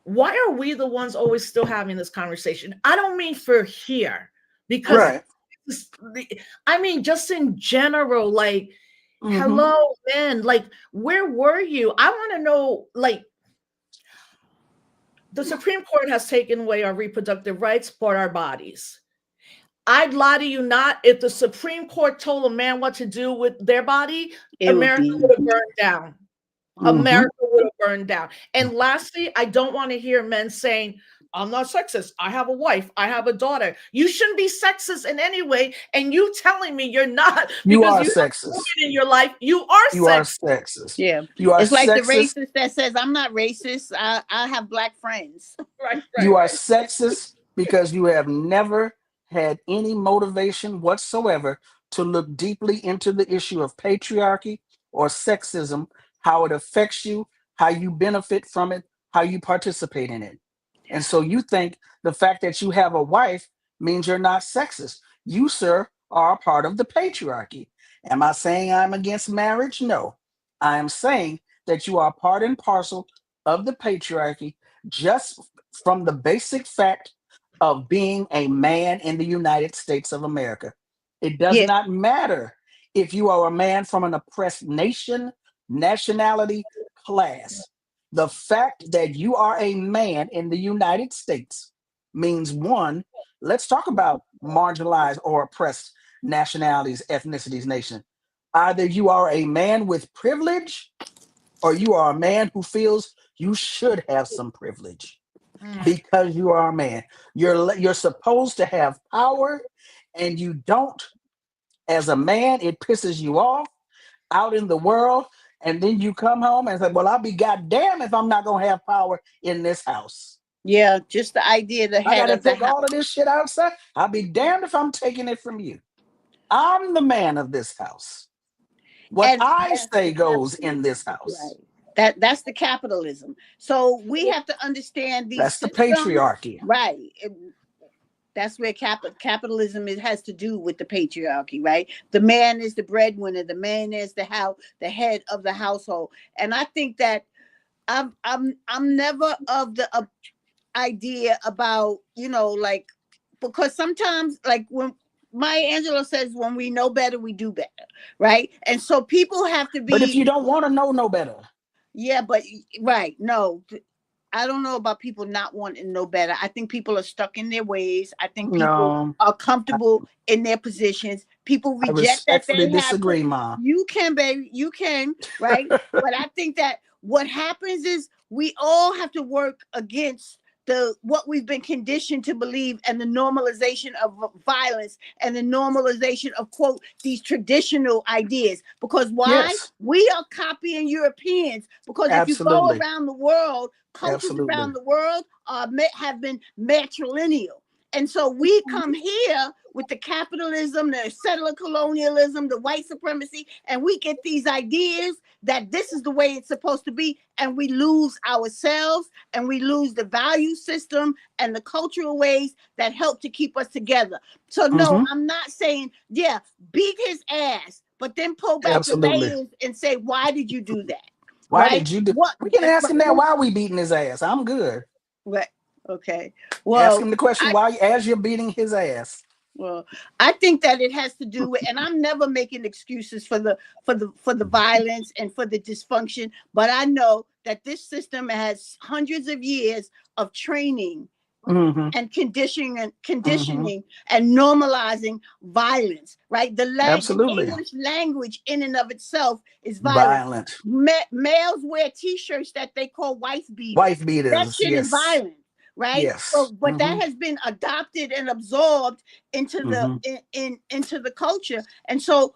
Why are we the ones always still having this conversation? I don't mean for here, because I mean just in general, like, hello, men, like, where were you? I want to know, like, the Supreme Court has taken away our reproductive rights for our bodies. I'd lie to you not, if the Supreme Court told a man what to do with their body, America would have burned down. America would have burned down. And lastly, I don't want to hear men saying, I'm not sexist. I have a wife. I have a daughter. You shouldn't be sexist in any way. And you telling me you're not, you are sexist in your life. You are sexist. Yeah. You are it's like sexist. The racist that says, I'm not racist. I have Black friends. Right. You are sexist because you have never had any motivation whatsoever to look deeply into the issue of patriarchy or sexism, how it affects you, how you benefit from it, how you participate in it. And so you think the fact that you have a wife means you're not sexist. You, sir, are a part of the patriarchy. Am I saying I'm against marriage? No. I am saying that you are part and parcel of the patriarchy just from the basic fact of being a man in the United States of America. It does not matter if you are a man from an oppressed nation, nationality, class. The fact that you are a man in the United States means, one, let's talk about marginalized or oppressed nationalities, ethnicities, nation. Either you are a man with privilege or you are a man who feels you should have some privilege because you are a man. You're supposed to have power, and you don't. As a man, it pisses you off out in the world, and then you come home and say, well, I'll be goddamn if I'm not gonna have power in this house. Yeah, just the idea, the I head gotta of the take house. all of this shit outside. I'll be damned if I'm taking it from you. I'm the man of this house. What And I that's say the goes in capitalism, this house. right? That's the capitalism. So we have to understand these That's the systems, patriarchy. right? That's where capitalism has to do with the patriarchy, right? The man is the breadwinner. The man is the head of the household. And I think that I'm never of the idea about, like, because sometimes, like, when Maya Angelou says, when we know better, we do better, right? And so people have to But if be, you don't want to know no better, yeah, but right, no, I don't know about people not wanting to know better. I think people are stuck in their ways. I think people no, are comfortable in their positions. People I reject that respectfully they have. disagree, Ma. You can, baby, you can, right? But I think that what happens is we all have to work against what we've been conditioned to believe, and the normalization of violence, and the normalization of, quote, these traditional ideas. Because why? Yes, We are copying Europeans. Because if you go absolutely, around the world, cultures absolutely. around the world have been matrilineal. And so we come here with the capitalism, the settler colonialism, the white supremacy, and we get these ideas that this is the way it's supposed to be, and we lose ourselves, and we lose the value system and the cultural ways that help to keep us together. So no, Mm-hmm. I'm not saying, yeah, beat his ass, but then pull back the Absolutely. layers and say, why did you do that? Why Right? did you do? What? We can ask him that while we beating his ass. I'm good. What? Okay. Ask Well, him the question I why as you're beating his ass. well, I think that it has to do with, and I'm never making excuses for the violence and for the dysfunction, but I know that this system has hundreds of years of training Mm-hmm. and Mm-hmm. conditioning and normalizing violence, right? The Absolutely. English language in and of itself is violent. Violent. Males wear t-shirts that they call wife beaters. Wife That beaters. shit is Yes. violent, right? So, Yes. but Mm-hmm. that has been adopted and absorbed into the Mm-hmm. into the culture. And so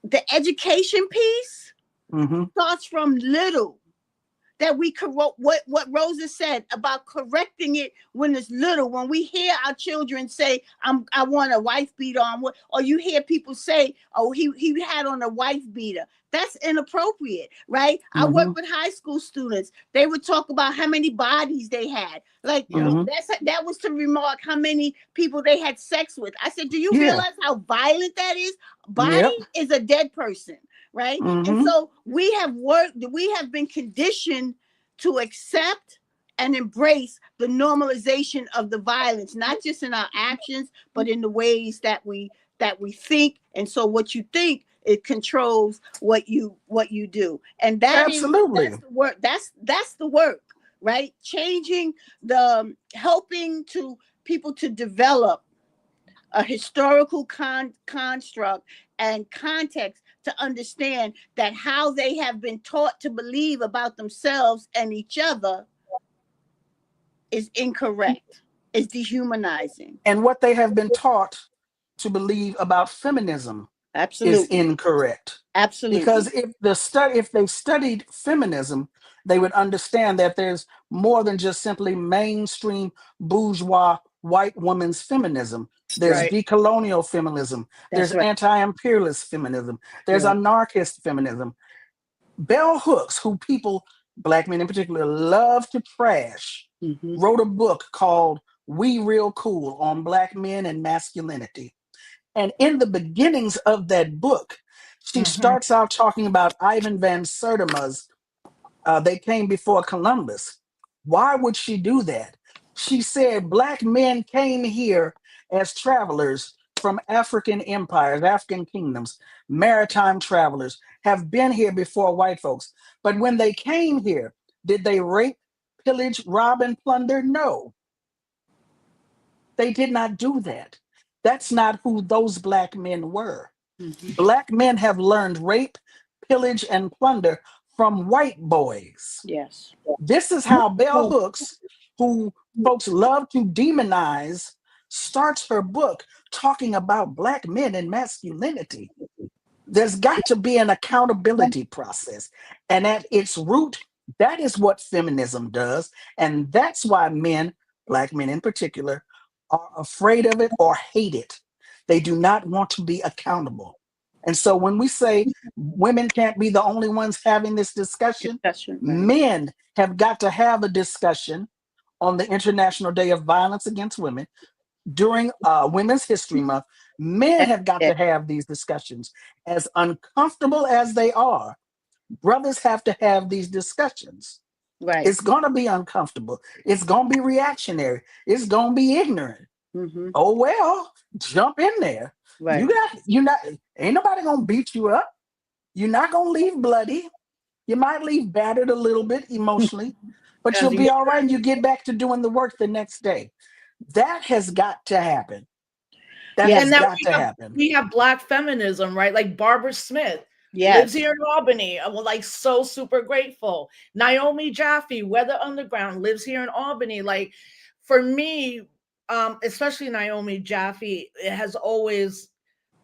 the education piece Mm-hmm. starts from little, that we correct what Rosa said about correcting it when it's little. When we hear our children say, I want a wife beater on," or you hear people say, "Oh, he had on a wife beater." That's inappropriate, right? I Mm-hmm. work with high school students. They would talk about how many bodies they had. Like, Mm-hmm. that was to remark how many people they had sex with. I said, do you Yeah. realize how violent that is? Body Yep. is a dead person, right? And Mm-hmm. so we have been conditioned to accept and embrace the normalization of the violence, not just in our actions, but in the ways that we think. And so what you think, it controls what you do. And that's Absolutely. the work. That's the work, right? Changing helping to people to develop a historical construct and context to understand that how they have been taught to believe about themselves and each other is incorrect, is dehumanizing. And what they have been taught to believe about feminism is Absolutely. incorrect. Because Absolutely. if they studied feminism, they would understand that there's more than just simply mainstream bourgeois white woman's feminism. There's Right. decolonial feminism. That's There's right. anti-imperialist feminism. There's Right. anarchist feminism. Bell Hooks, who people, black men in particular, love to trash, Mm-hmm. wrote a book called We Real Cool on Black Men and Masculinity. And in the beginnings of that book, she starts out talking about Ivan van Sertima's They Came Before Columbus. Why would she do that? She said black men came here as travelers from African empires, African kingdoms, maritime travelers, have been here before white folks. But when they came here, did they rape, pillage, rob, and plunder? No, they did not do that. That's not who those black men were. Mm-hmm. Black men have learned rape, pillage, and plunder from white boys. Yes. This is how Bell Hooks, who folks love to demonize, starts her book talking about Black men and masculinity. There's got to be an accountability process. And at its root, that is what feminism does. And that's why men, Black men in particular, are afraid of it or hate it. They do not want to be accountable. And so when we say women can't be the only ones having this discussion, Right. men have got to have a discussion on the International Day of Violence Against Women during Women's History Month. Men have got to have these discussions. As uncomfortable as they are, brothers have to have these discussions. Right. It's going to be uncomfortable. It's going to be reactionary. It's going to be ignorant. Mm-hmm. Oh, well, jump in there. Right. Ain't nobody going to beat you up. You're not going to leave bloody. You might leave battered a little bit emotionally, but you'll be all right and you get back to doing the work the next day. That has got to happen. That has got to happen. We have Black feminism, right? Like Barbara Smith lives here in Albany. I'm like so super grateful. Naomi Jaffe, Weather Underground, lives here in Albany. Like for me, especially Naomi Jaffe, it has always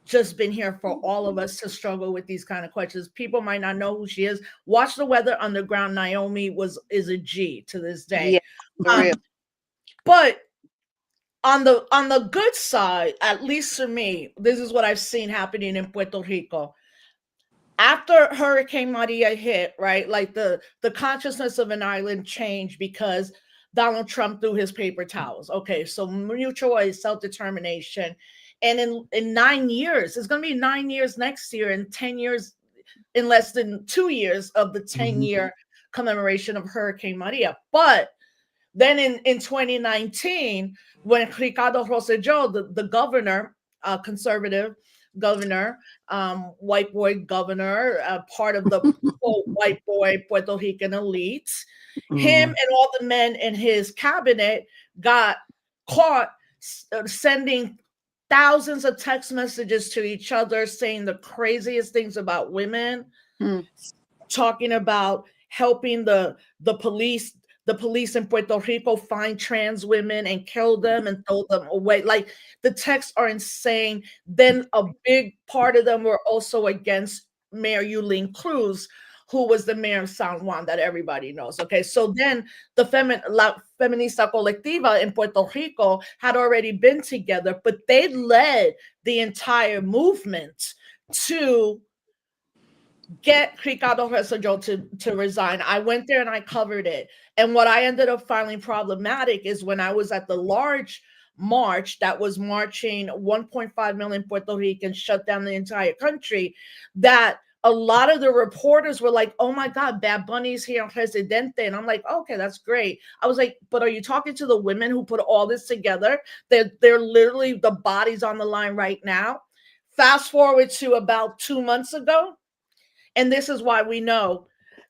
just been here for all of us to struggle with these kind of questions. People might not know who she is. Watch the Weather Underground. Naomi is a G to this day. But on the good side, at least for me, this is what I've seen happening in Puerto Rico. After Hurricane Maria hit, right, like the consciousness of an island changed because Donald Trump threw his paper towels. Okay, so mutual aid, self-determination. And in 9 years, it's going to be 9 years next year, and 10 years, in less than 2 years of the 10-year commemoration of Hurricane Maria. But then in 2019, when Ricardo Rosselló, the governor, conservative governor, white boy governor, part of the quote, white boy Puerto Rican elite, him and all the men in his cabinet got caught sending thousands of text messages to each other saying the craziest things about women, talking about helping the police in Puerto Rico find trans women and kill them and throw them away. Like the texts are insane. Then a big part of them were also against Mayor Yulín Cruz, who was the mayor of San Juan that everybody knows. Okay, so then the La Feminista Colectiva in Puerto Rico had already been together, but they led the entire movement to get Ricardo Rosselló to resign. I went there and I covered it. And what I ended up finding problematic is when I was at the large march that was marching 1.5 million Puerto Ricans, shut down the entire country, that a lot of the reporters were like, oh my God, Bad Bunny's here on Presidente. And I'm like, okay, that's great. I was like, but are you talking to the women who put all this together? They're literally the bodies on the line right now. Fast forward to about 2 months ago. And this is why we know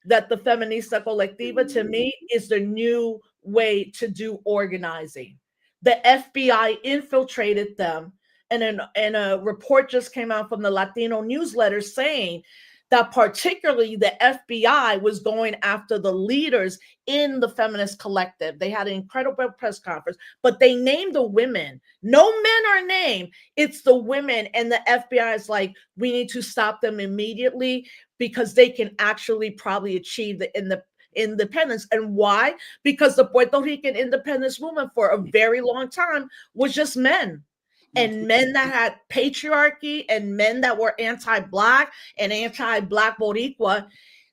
that the Feminista Colectiva, to me, is the new way to do organizing. The FBI infiltrated them. And a report just came out from the Latino newsletter saying that particularly the FBI was going after the leaders in the feminist collective. They had an incredible press conference, but they named the women. No men are named. It's the women. And the FBI is like, we need to stop them immediately because they can actually probably achieve the independence. And why? Because the Puerto Rican independence movement for a very long time was just men. And men that had patriarchy and men that were anti-Black and anti-Black Boricua.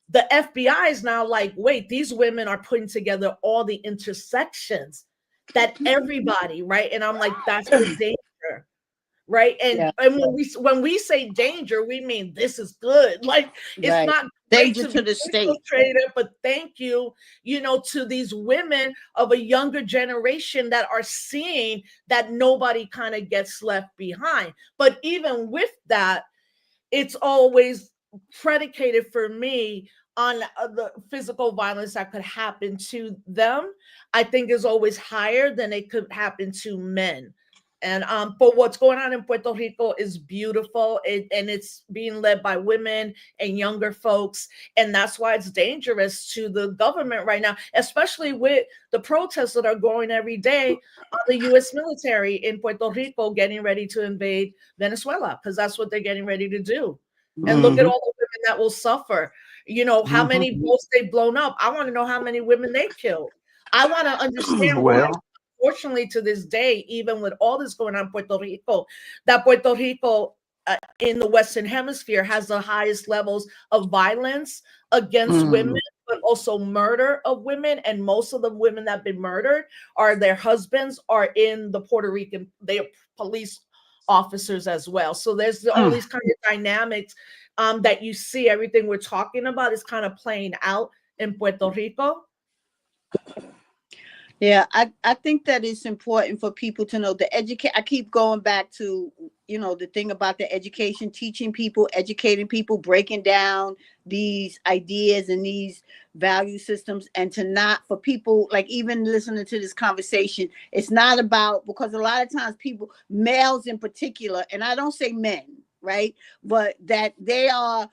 The FBI is now like, wait, these women are putting together all the intersections that everybody, right? And I'm like, that's the danger, right? And when we say danger, we mean this is good. Like it's not danger to the state, but thank you, to these women of a younger generation that are seeing that nobody kind of gets left behind. But even with that, it's always predicated for me on the physical violence that could happen to them. I think is always higher than it could happen to men. And but what's going on in Puerto Rico is beautiful, and it's being led by women and younger folks, and that's why it's dangerous to the government right now, especially with the protests that are going every day. The U.S. military in Puerto Rico getting ready to invade Venezuela, because that's what they're getting ready to do. And look at all the women that will suffer. You know how many boats they've blown up. I want to know how many women they killed. I want to understand why. Well, Fortunately, to this day, even with all this going on in Puerto Rico, that Puerto Rico in the Western Hemisphere has the highest levels of violence against women, but also murder of women. And most of the women that have been murdered are their husbands are in the Puerto Rican, they are police officers as well. So there's all these kind of dynamics that you see. Everything we're talking about is kind of playing out in Puerto Rico. Yeah, I think that it's important for people to know the I keep going back to, you know, the thing about the education, teaching people, educating people, breaking down these ideas and these value systems, and to not, for people, like even listening to this conversation, it's not about, because a lot of times people, males in particular, and I don't say men, right, but that they are,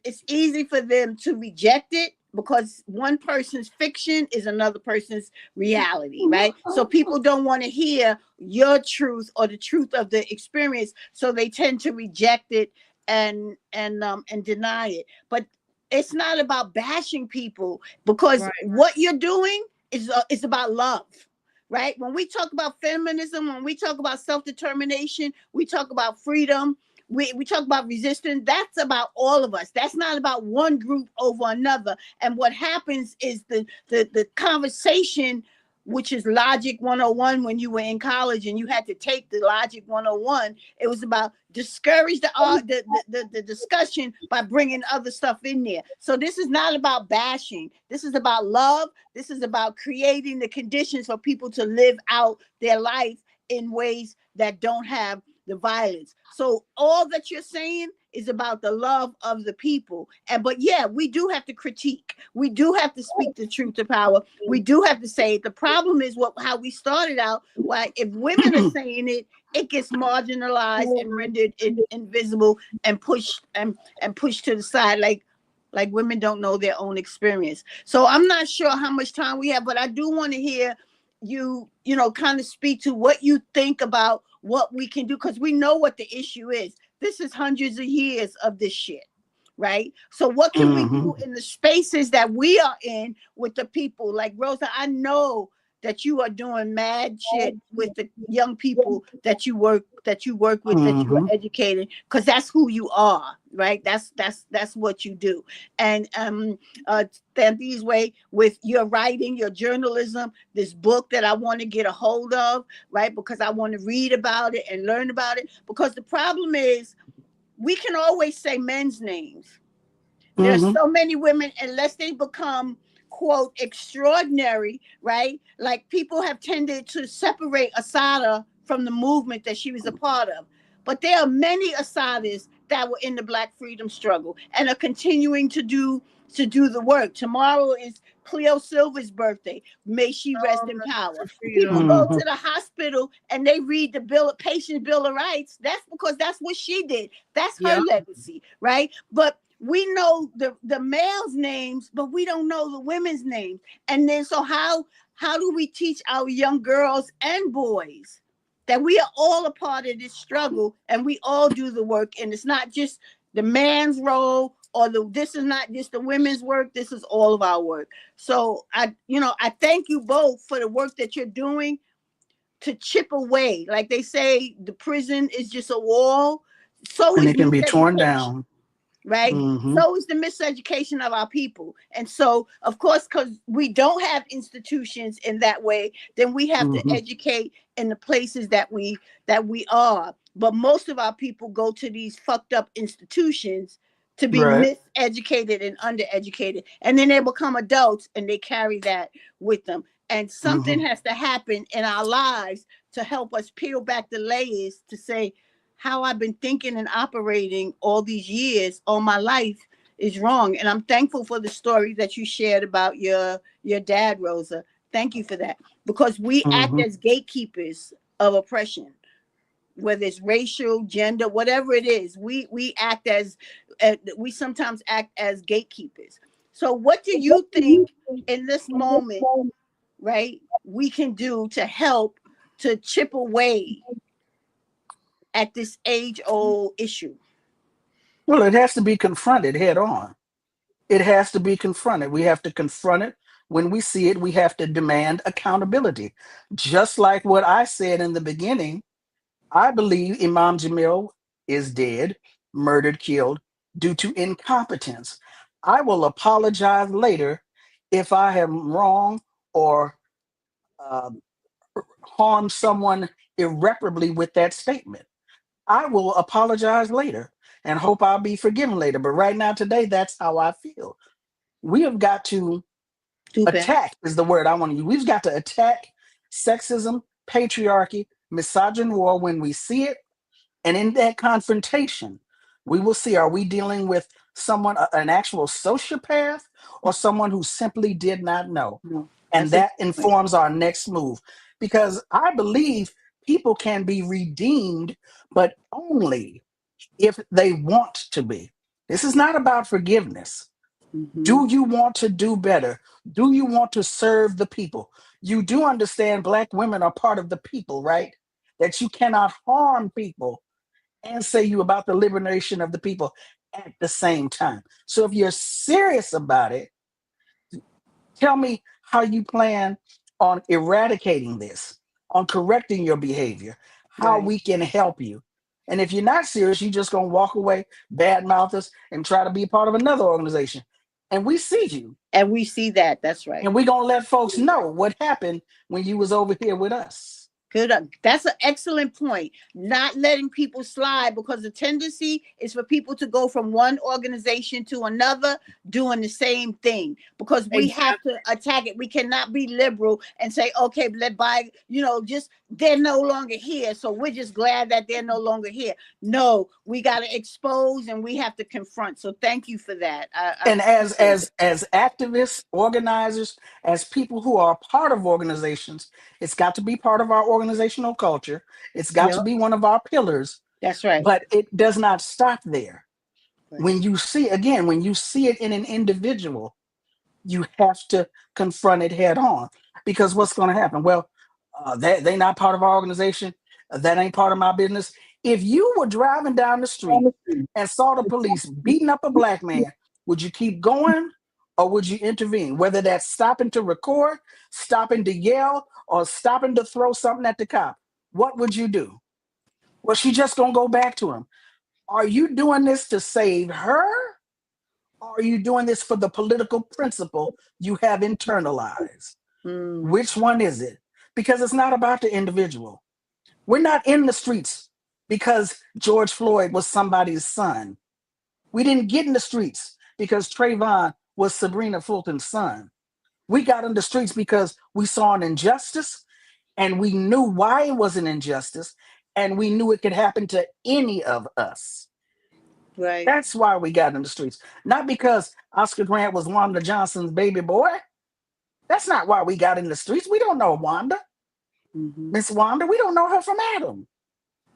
it's easy for them to reject it, because one person's fiction is another person's reality, right? So people don't want to hear your truth or the truth of the experience, so they tend to reject it and deny it. But it's not about bashing people, because what you're doing is about love, right? When we talk about feminism, when we talk about self-determination, we talk about freedom, we talk about resistance. That's about all of us. That's not about one group over another. And what happens is the conversation, which is Logic 101, when you were in college and you had to take the Logic 101, it was about discourage the discussion by bringing other stuff in there. So this is not about bashing. This is about love. This is about creating the conditions for people to live out their life in ways that don't have the violence. So all that you're saying is about the love of the people. But yeah, we do have to critique. We do have to speak the truth to power. We do have to say it. The problem is how we started out. Like, if women are saying it, it gets marginalized and rendered invisible and pushed and pushed to the side, like women don't know their own experience. So I'm not sure how much time we have, but I do want to hear you know, kind of speak to what you think about what we can do, because we know what the issue is. This is hundreds of years of this shit, right? So what can we do in the spaces that we are in with the people? Like, Rosa, I know that you are doing mad shit with the young people that you work with, that you are educating, because that's who you are, right? That's what you do. And Thandisizwe, with your writing, your journalism, this book that I want to get a hold of, right? Because I want to read about it and learn about it. Because the problem is, we can always say men's names. There's so many women, unless they become, quote, extraordinary, right? Like, people have tended to separate Assata from the movement that she was a part of. But there are many Assatas that were in the Black freedom struggle and are continuing to do the work. Tomorrow is Cleo Silver's birthday. May she rest in power. People go to the hospital and they read the Patient Bill of Rights. That's because that's what she did. That's her legacy, right? But we know the males' names, but we don't know the women's names. And then, so how do we teach our young girls and boys that we are all a part of this struggle and we all do the work, and it's not just the man's role, or this is not just the women's work, this is all of our work. So I thank you both for the work that you're doing to chip away. Like they say, the prison is just a wall. So and it can be torn down. Right? So is the miseducation of our people. And so, of course, because we don't have institutions in that way, then we have to educate in the places that we are. But most of our people go to these fucked up institutions to be miseducated and undereducated. And then they become adults and they carry that with them. And something has to happen in our lives to help us peel back the layers to say, how I've been thinking and operating all these years, all my life, is wrong. And I'm thankful for the story that you shared about your dad, Rosa. Thank you for that. Because we act as gatekeepers of oppression, whether it's racial, gender, whatever it is, we act as we sometimes act as gatekeepers. So what do you think in this moment, right, we can do to help to chip away at this age-old issue? Well, it has to be confronted head on. It has to be confronted. We have to confront it. When we see it, we have to demand accountability. Just like what I said in the beginning, I believe Imam Jamil is dead, murdered, killed due to incompetence. I will apologize later if I am wrong or um, harm someone irreparably with that statement. I will apologize later and hope I'll be forgiven later. But right now, today, that's how I feel. We have got to Do better. attack, is the word I want to use. We've got to attack sexism, patriarchy, misogyny war when we see it. And in that confrontation, we will see, are we dealing with someone, an actual sociopath, or someone who simply did not know? No, And that's that informs our next move. Because I believe people can be redeemed, but only if they want to be. This is not about forgiveness. Do you want to do better? Do you want to serve the people? You do understand Black women are part of the people, right? That you cannot harm people and say you about the liberation of the people at the same time. So if you're serious about it, tell me how you plan on eradicating this, on correcting your behavior, how right. we can help you. And if you're not serious, you're just going to walk away, badmouth us, and try to be a part of another organization. And we see you. And we see that. That's right. And we're going to let folks know what happened when you was over here with us. Good. That's an excellent point. Not letting people slide, because the tendency is for people to go from one organization to another doing the same thing, because we have to attack it. We cannot be liberal and say, okay, just they're no longer here, so we're just glad that they're no longer here. No, we got to expose and we have to confront. So thank you for that. And as activists, organizers, as people who are part of organizations, it's got to be part of our organizational culture. It's got to be one of our pillars. That's right. But it does not stop there. Right. When you see it in an individual, you have to confront it head on. Because what's going to happen? Well, they're not part of our organization. That ain't part of my business. If you were driving down the street and saw the police beating up a Black man, would you keep going or would you intervene? Whether that's stopping to record, stopping to yell, or stopping to throw something at the cop, what would you do? Well, she just gonna go back to him. Are you doing this to save her? Or are you doing this for the political principle you have internalized? Which one is it? Because it's not about the individual. We're not in the streets because George Floyd was somebody's son. We didn't get in the streets because Trayvon was Sabrina Fulton's son. We got in the streets because we saw an injustice and we knew why it was an injustice and we knew it could happen to any of us. Right. That's why we got in the streets. Not because Oscar Grant was Wanda Johnson's baby boy. That's not why we got in the streets. We don't know Wanda. Miss Wanda, we don't know her from Adam.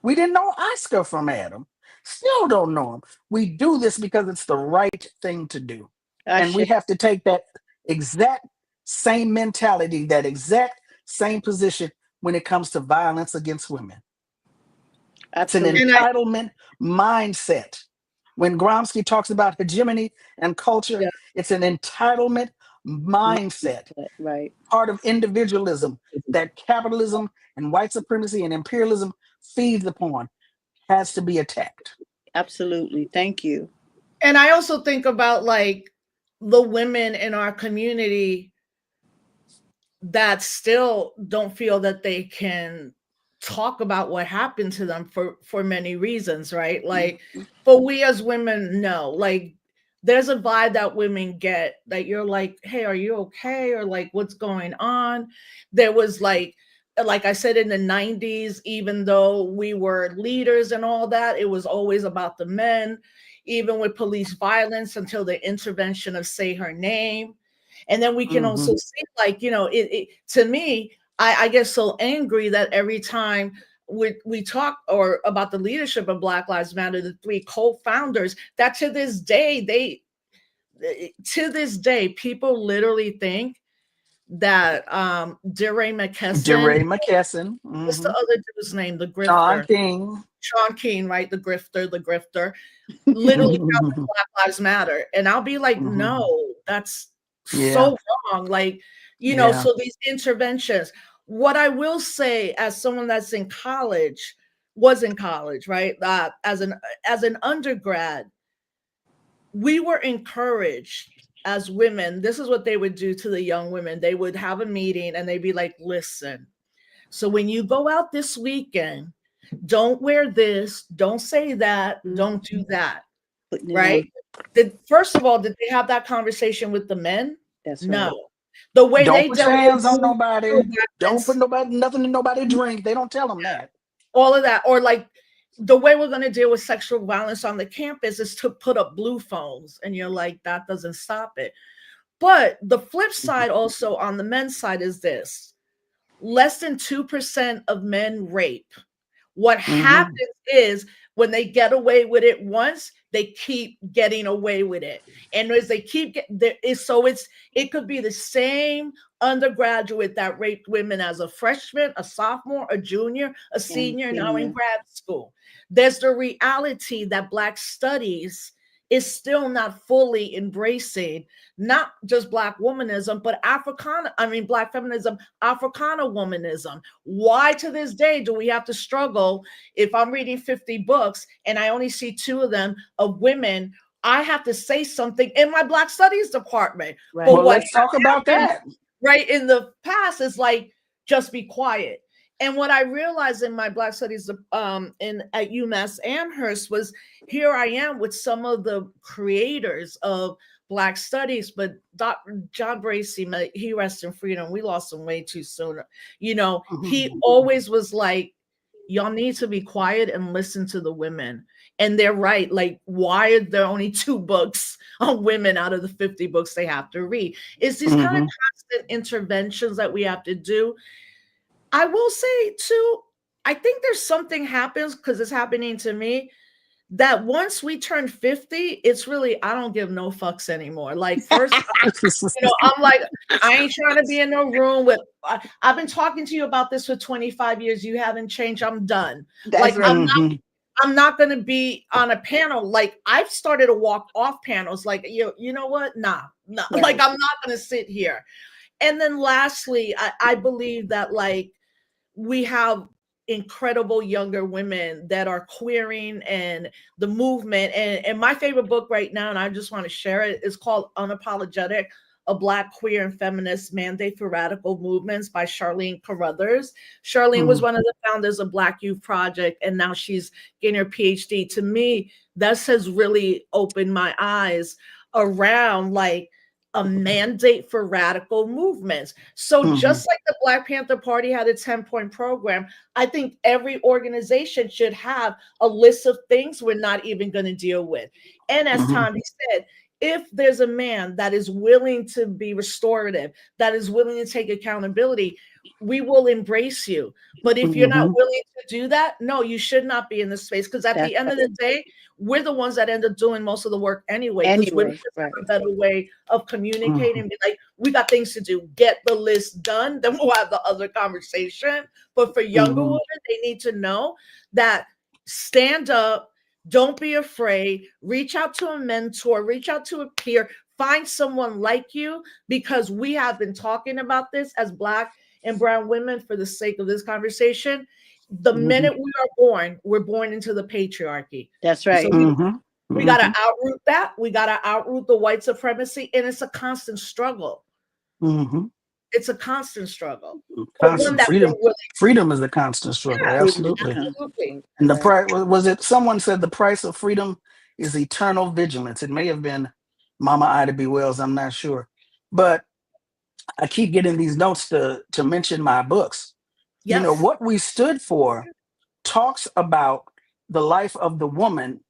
We didn't know Oscar from Adam. Still don't know him. We do this because it's the right thing to do. And we have to take that exact same mentality, that exact same position when it comes to violence against women. Absolutely. It's an entitlement mindset. When Gromsky talks about hegemony and culture, it's an entitlement mindset. Right. Part of individualism that capitalism and white supremacy and imperialism feeds upon has to be attacked. Absolutely. Thank you. And I also think about like the women in our community that still don't feel that they can talk about what happened to them for many reasons, right? Like, but we as women know, like, there's a vibe that women get that you're like, hey, are you okay? Or like, what's going on? There was like I said, in the 90s, even though we were leaders and all that, it was always about the men, even with police violence until the intervention of Say Her Name. And then we can also see, like, you know, it to me, I get so angry that every time we talk or about the leadership of Black Lives Matter, the 3 co-founders, that to this day, people literally think that DeRay DeRay McKesson, McKesson, what's the other dude's name? The John grifter. King. Sean King, right? The grifter, literally founded Black Lives Matter. And I'll be like, no, that's so wrong. Like, you know, so these interventions. What I will say, as someone that's in college, was in college, right? As an undergrad, we were encouraged as women. This is what they would do to the young women. They would have a meeting and they'd be like, listen, so when you go out this weekend, don't wear this, don't say that, don't do that, right? First of all, did they have that conversation with the men? That's no. right. The way Don't they put dealt your hands with on nobody. Don't put nothing in nobody drink. They don't tell them that. All of that. Or like the way we're going to deal with sexual violence on the campus is to put up blue phones. And you're like, that doesn't stop it. But the flip side also on the men's side is this: less than 2% of men rape. What happens is when they get away with it once, they keep getting away with it. And as they keep it could be the same undergraduate that raped women as a freshman, a sophomore, a junior, a senior, now in grad school. There's the reality that Black studies is still not fully embracing not just Black womanism, but Black feminism, Africana womanism. Why to this day do we have to struggle? If I'm reading 50 books and I only see 2 of them of women, I have to say something in my Black studies department. Right. But well, let's talk about that. Right in the past is like, just be quiet. And what I realized in my Black studies at UMass Amherst was, here I am with some of the creators of Black studies, but Dr. John Bracey, he rests in freedom. We lost him way too soon. You know, he always was like, y'all need to be quiet and listen to the women. And they're right. Like, why are there only 2 books on women out of the 50 books they have to read? It's these kind of constant interventions that we have to do. I will say too, I think there's something happens, because it's happening to me, that once we turn 50, it's really, I don't give no fucks anymore. Like, first, I'm like, I ain't trying to be in no room with, I've been talking to you about this for 25 years. You haven't changed. I'm done. That's like, right. I'm not going to be on a panel. Like, I've started to walk off panels. Like, you know what? Nah. Right. Like, I'm not going to sit here. And then lastly, I believe that, like, we have incredible younger women that are queering and the movement. And my favorite book right now, and I just want to share it, is called Unapologetic: A Black Queer and Feminist Mandate for Radical Movements by Charlene Carruthers. Charlene was one of the founders of Black Youth Project, and now she's getting her PhD. To me, this has really opened my eyes around, like, a mandate for radical movements. So just like the Black Panther Party had a 10-point program, I think every organization should have a list of things we're not even going to deal with. And as Thandie said, if there's a man that is willing to be restorative, that is willing to take accountability, we will embrace you. But if you're not willing to do that, no, you should not be in this space. Because at the end of the day, we're the ones that end up doing most of the work anyway. Because women have a better way of communicating. Be like, we got things to do. Get the list done. Then we'll have the other conversation. But for younger women, they need to know that stand up. Don't be afraid. Reach out to a mentor. Reach out to a peer. Find someone like you, because we have been talking about this as Black and brown women for the sake of this conversation. The minute we are born, we're born into the patriarchy. That's right. So we got to outroot that. We got to outroot the white supremacy. And it's a constant struggle. It's a constant struggle. Constant freedom. Freedom is a constant struggle. Yeah, absolutely. And the price, was it, someone said the price of freedom is eternal vigilance. It may have been Mama Ida B. Wells, I'm not sure. But I keep getting these notes to mention my books. Yes. You know, What We Stood For talks about the life of the woman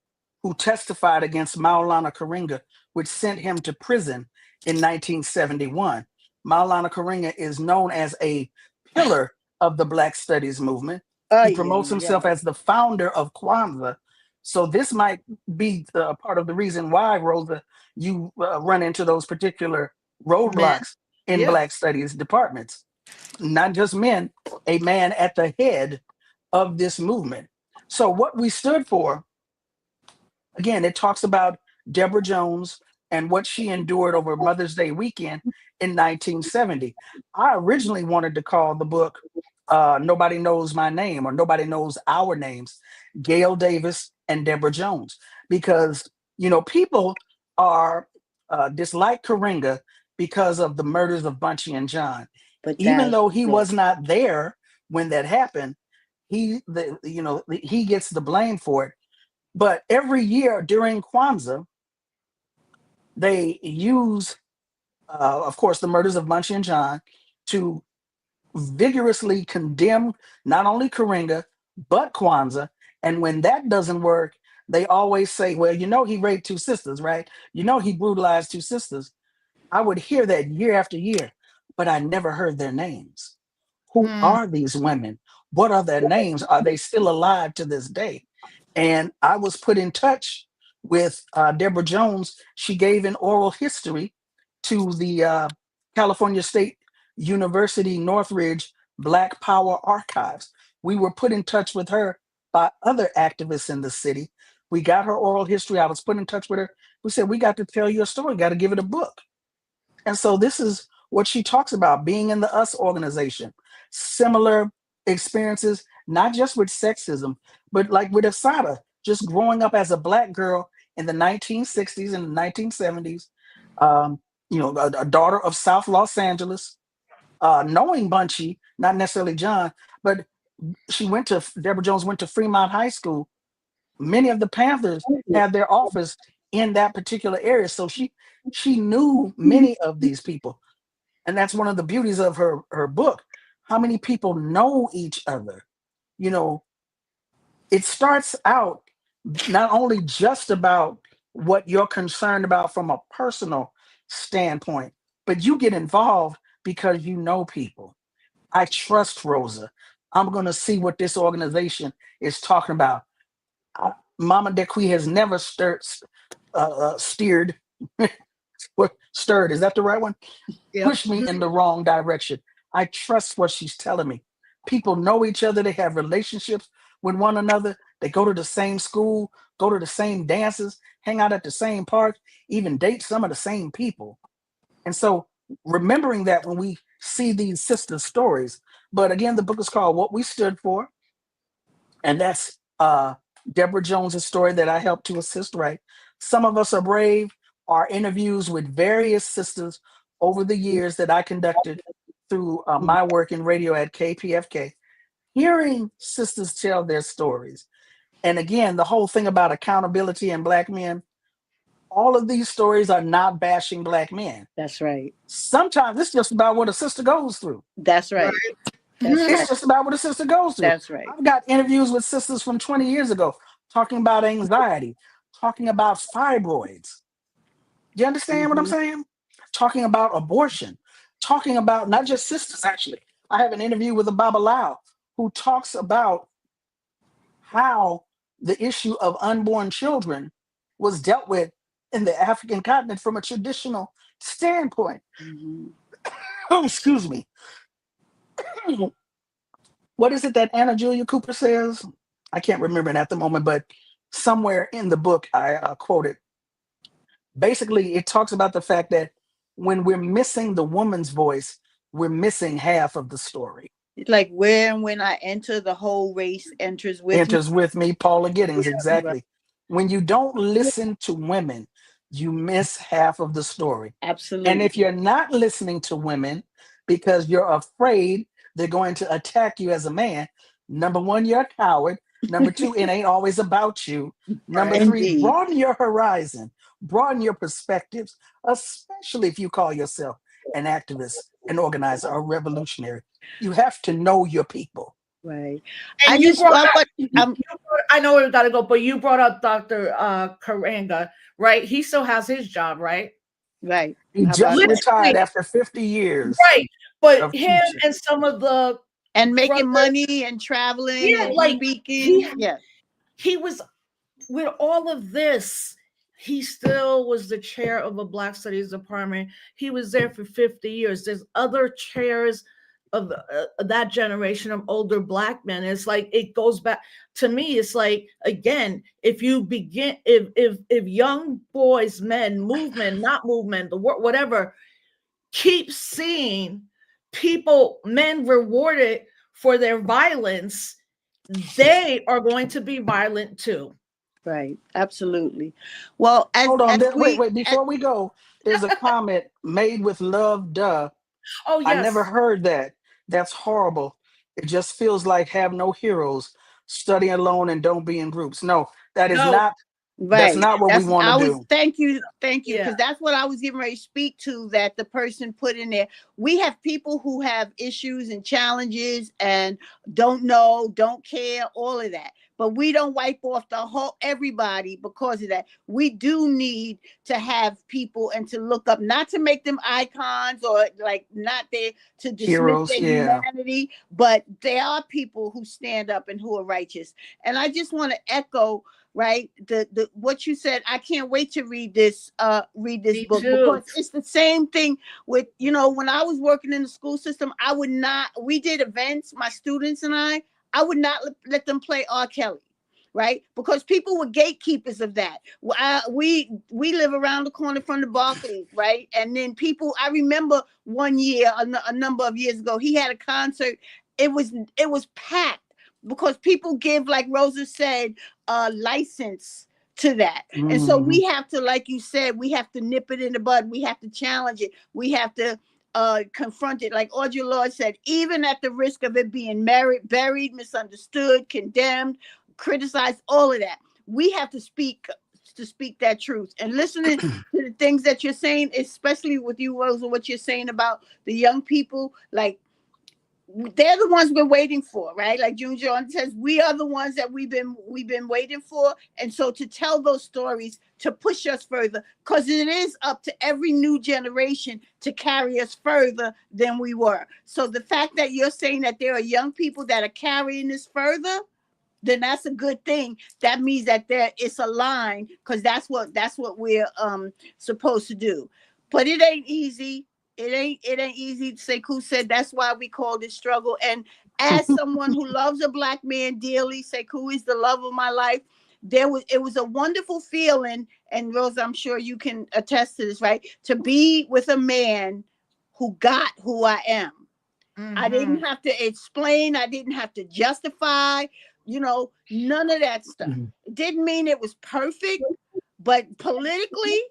who testified against Maulana Karenga, which sent him to prison in 1971. Maulana Karenga is known as a pillar of the Black Studies movement. Oh, He yeah, promotes himself yeah. as the founder of Kwanzaa. So this might be part of the reason why, Rosa, you run into those particular Man. roadblocks in Yeah. Black Studies departments. Not just men, a man at the head of this movement. So what we stood for, again, it talks about Deborah Jones and what she endured over Mother's Day weekend in 1970. I originally wanted to call the book Nobody Knows My Name or Nobody Knows Our Names, Gail Davis and Deborah Jones, because, people are dislike Karenga because of the murders of Bunchy and John. But Even that's though he it. was not there when that happened, he gets the blame for it. But every year during Kwanzaa, they use, of course, the murders of Munchie and John to vigorously condemn not only Karenga, but Kwanzaa. And when that doesn't work, they always say, well, he raped two sisters, right? He brutalized two sisters. I would hear that year after year, but I never heard their names. Who Mm. are these women? What are their names? Are they still alive to this day? And I was put in touch with Deborah Jones. She gave an oral history to the California State University Northridge Black Power Archives. We were put in touch with her by other activists in the city. We got her oral history. I was put in touch with her. We said, we got to tell your story, got to give it a book. And so this is what she talks about, being in the US organization, similar experiences, not just with sexism, but like with Asada, just growing up as a Black girl in the 1960s and the 1970s, a daughter of South Los Angeles, knowing Bunchy, not necessarily John, but Deborah Jones went to Fremont High School. Many of the Panthers had their office in that particular area. So she knew many of these people. And that's one of the beauties of her book. How many people know each other? It starts out not only just about what you're concerned about from a personal standpoint, but you get involved because you know people. I trust Rosa. I'm going to see what this organization is talking about. Mama Dequi has never steered, stirred, is that the right one? Yep. Push me in the wrong direction. I trust what she's telling me. People know each other. They have relationships with one another. They go to the same school, go to the same dances, hang out at the same park, even date some of the same people. And so remembering that when we see these sister stories, but again, the book is called What We Stood For. And that's Deborah Jones's story that I helped to assist write. Some of Us Are Brave are interviews with various sisters over the years that I conducted through my work in radio at KPFK, hearing sisters tell their stories. And again, the whole thing about accountability and Black men, all of these stories are not bashing Black men. That's right. Sometimes it's just about what a sister goes through. That's right. That's It's right. just about what a sister goes through. That's right. I've got interviews with sisters from 20 years ago talking about anxiety, talking about fibroids. You understand what I'm saying? Talking about abortion, talking about not just sisters, actually. I have an interview with a Babalawo who talks about how the issue of unborn children was dealt with in the African continent from a traditional standpoint. Oh, excuse me. What is it that Anna Julia Cooper says? I can't remember it at the moment, but somewhere in the book I quoted. Basically, it talks about the fact that when we're missing the woman's voice, we're missing half of the story. It's like where and when I enter, the whole race enters with me. Enters with me, Paula Giddings, Yeah, exactly. right. When you don't listen to women, you miss half of the story. Absolutely. And if you're not listening to women because you're afraid they're going to attack you as a man, number one, you're a coward. Number two, it ain't always about you. Number three, Indeed. broaden your horizon, broaden your perspectives, especially if you call yourself an activist, an organizer, a revolutionary. You have to know your people. Right. And I know we gotta go, but you brought up Dr. Karenga, right? He still has his job, right? Right. He just retired after 50 years. Right. But him teaching. and some of the and making brother. money and traveling Yeah, and like speaking. Yeah, he was, with all of this, he still was the chair of a Black Studies department. He was there for 50 years. There's other chairs of that generation of older Black men. It's like, it goes back to me. It's like, again, if you begin, if young boys, men, movement, not movement, the word, whatever, keep seeing people, men rewarded for their violence, they are going to be violent too. right. Absolutely. Well, Hold on. Wait, we, wait. Before we go, there's a comment made with love, duh. Oh I never yes. heard that. That's horrible. It just feels like have no heroes, study alone and don't be in groups. No, that is No. not, that's right. not what we That's want to I was do. thank you, Yeah. because that's what I was getting ready to speak to, that the person put in there. We have people who have issues and challenges and don't know, don't care, all of that. But we don't wipe off the whole everybody because of that. We do need to have people and to look up, not to make them icons or like not there to dismiss Heroes, their yeah. humanity, but there are people who stand up and who are righteous. And I just want to echo, right, the what you said. I can't wait to read this Me book, too. because it's the same thing with, when I was working in the school system. I would not We did events, my students and I would not let them play R. Kelly, right? Because people were gatekeepers of that. We live around the corner from the Barclays, right? And then people, I remember one year, a number of years ago, he had a concert. It was packed because people give, like Rosa said, a license to that. And so Hmm. we have to, like you said, we have to nip it in the bud. We have to challenge it. We have to confront it. Like Audre Lorde said, even at the risk of it being buried, misunderstood, condemned, criticized, all of that. We have to speak that truth. And listening to the things that you're saying, especially with you, Rosa, what you're saying about the young people, like, they're the ones we're waiting for, right? Like June John says, we are the ones that we've been waiting for. And so to tell those stories, to push us further, because it is up to every new generation to carry us further than we were. So the fact that you're saying that there are young people that are carrying this further, then that's a good thing. That means that there it's a line, because that's what we're supposed to do. But it ain't easy. It ain't easy. Sekou said that's why we call this struggle. And as someone who loves a Black man dearly, Sekou is the love of my life. It was a wonderful feeling, and Rose, I'm sure you can attest to this, right? To be with a man who got who I am. I Mm-hmm. didn't have to explain. I didn't have to justify, none of that stuff. It didn't mean it was perfect, but politically,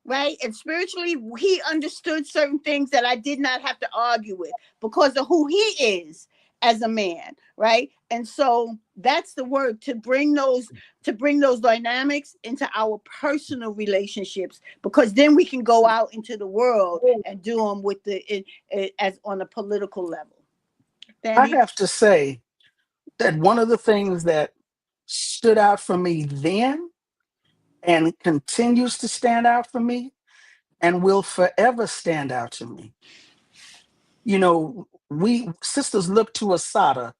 right, and spiritually, he understood certain things that I did not have to argue with because of who he is as a man, right? And so that's the word, to bring those dynamics into our personal relationships, because then we can go out into the world and do them with as on a political level. I Danny? have to say that one of the things that stood out for me then and continues to stand out for me and will forever stand out to me. We sisters look to Asada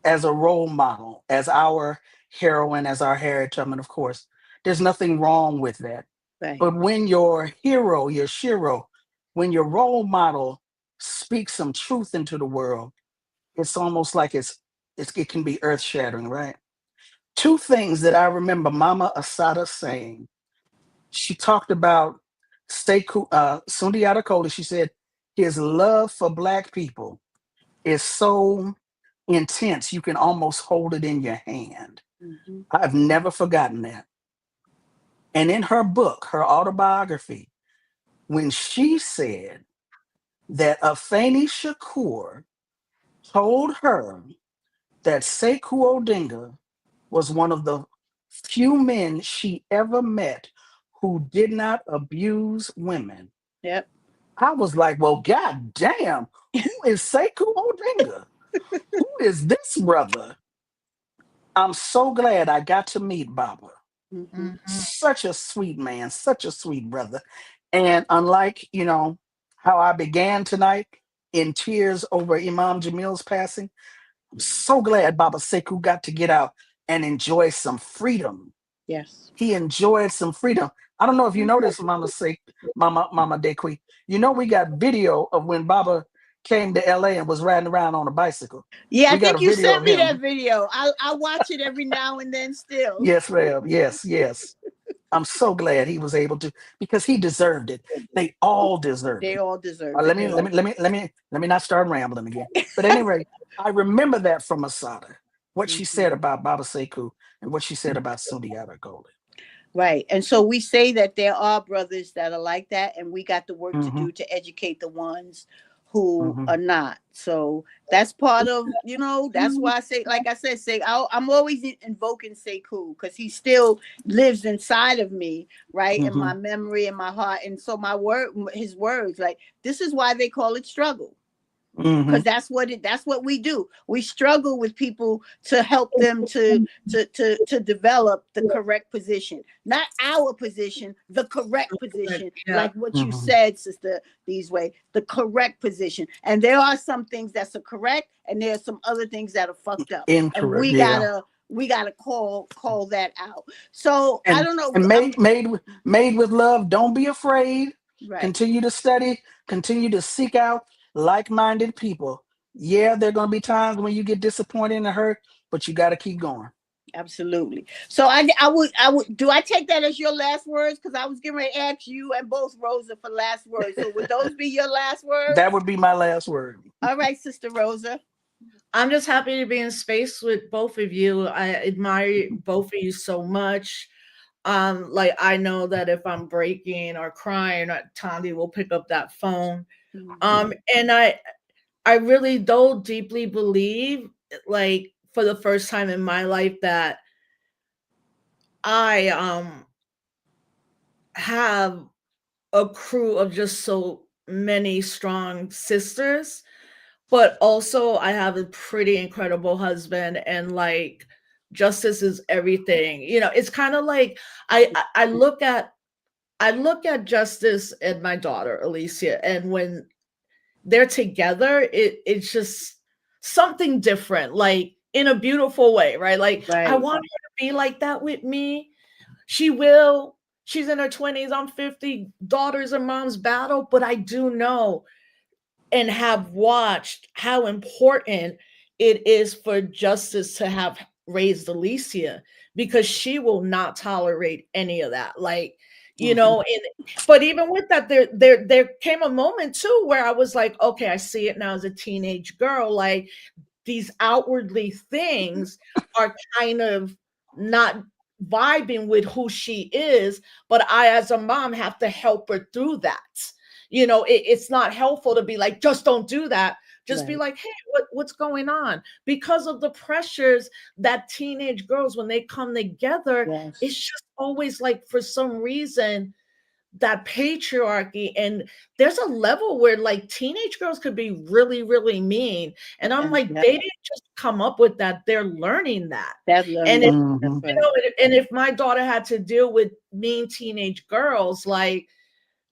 as a role model, as our heroine, as our Harriet Tubman, of course. There's nothing wrong with that. Right. But when your hero, your Shiro, when your role model speaks some truth into the world, it's almost like it can be earth shattering, right? Two things that I remember Mama Asada saying. She talked about Sundiata Acoli. She said his love for Black people is so intense you can almost hold it in your hand. Mm-hmm. I've never forgotten that. And in her book, her autobiography, when she said that Afeni Shakur told her that Sekou Odinga was one of the few men she ever met who did not abuse women. Yep. I was like, well, god damn, who is Sekou Odinga? Who is this brother? I'm so glad I got to meet Baba. Mm-hmm. Mm-hmm. Such a sweet man, such a sweet brother. And unlike, how I began tonight, in tears over Imam Jamil's passing. I'm so glad Baba Sekou got to get out and enjoy some freedom. Yes. He enjoyed some freedom. I don't know if you noticed, Mama Dequi. You know, we got video of when Baba came to LA and was riding around on a bicycle. Yeah, We I got a think you video sent of me him. that video. I watch it every now and then still. Yes, ma'am. Yes, yes. I'm so glad he was able to, because he deserved it. They all deserved They it. all deserve Let it. me not start rambling again. But anyway, I remember that from Asada, what she said about Baba Sekou and what she said about Sundiata Goli. Right. And so we say that there are brothers that are like that, and we got the work to do to educate the ones who are not. So that's part of, that's why I say, like I said, I'm always invoking Sekou, because he still lives inside of me, right? In my memory, in my heart. And so his words, like, this is why they call it struggle. Because that's what we do. We struggle with people to help them to develop the correct position, not our position, the correct position. Yeah. Like what you said, Sister Thandisizwe, the correct position. And there are some things that's correct, and there are some other things that are fucked up. Incorrect. And we gotta call that out. So I don't know. And made with love. Don't be afraid. Right. Continue to study. Continue to seek out like-minded people. Yeah, there are going to be times when you get disappointed and hurt, but you got to keep going. Absolutely. So I would do I take that as your last words? Because I was getting ready to ask you and both Rosa for last words. So would those be your last words? That would be my last word. All right, Sister Rosa. I'm just happy to be in space with both of you. I admire both of you so much. Like, I know that if I'm breaking or crying, Tandi will pick up that phone. And I really deeply believe, like, for the first time in my life, that I have a crew of just so many strong sisters, but also I have a pretty incredible husband, and like, justice is everything. It's kind of like I look at Justice and my daughter Alicia, and when they're together, it's just something different, like in a beautiful way, right? Like, I want her to be like that with me. She will. She's in her 20s. I'm 50. Daughters and moms battle, but I do know and have watched how important it is for Justice to have raised Alicia, because she will not tolerate any of that. Like, but even with that, there came a moment too where I was like, okay, I see it now as a teenage girl. Like, these outwardly things are kind of not vibing with who she is, but I, as a mom, have to help her through that. It's not helpful to be like, just don't do that. Just be like, hey, what's going on? Because of the pressures that teenage girls, when they come together, it's just always like, for some reason, that patriarchy. And there's a level where like teenage girls could be really, really mean. And I'm like, they didn't just come up with that. They're learning that. And if my daughter had to deal with mean teenage girls, like,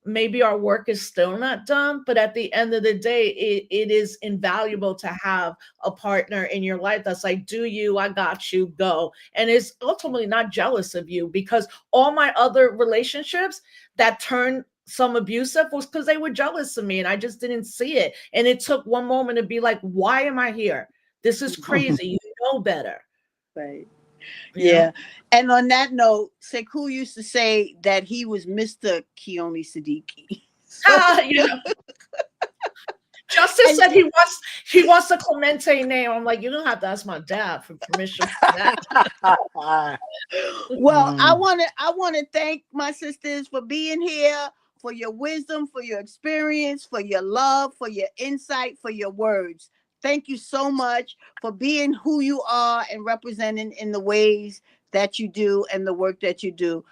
maybe our work is still not done, but at the end of the day, it is invaluable to have a partner in your life that's like, do you, I got you, go. And is ultimately not jealous of you, because all my other relationships that turned some abusive was because they were jealous of me and I just didn't see it. And it took one moment to be like, why am I here? This is crazy. You know better. Right. Yeah. And on that note, Sekou used to say that he was Mr. Kioni Sadiki. Justice said he wants a Clemente name. I'm like, you don't have to ask my dad for permission for that. Well, I want to thank my sisters for being here, for your wisdom, for your experience, for your love, for your insight, for your words. Thank you so much for being who you are and representing in the ways that you do and the work that you do.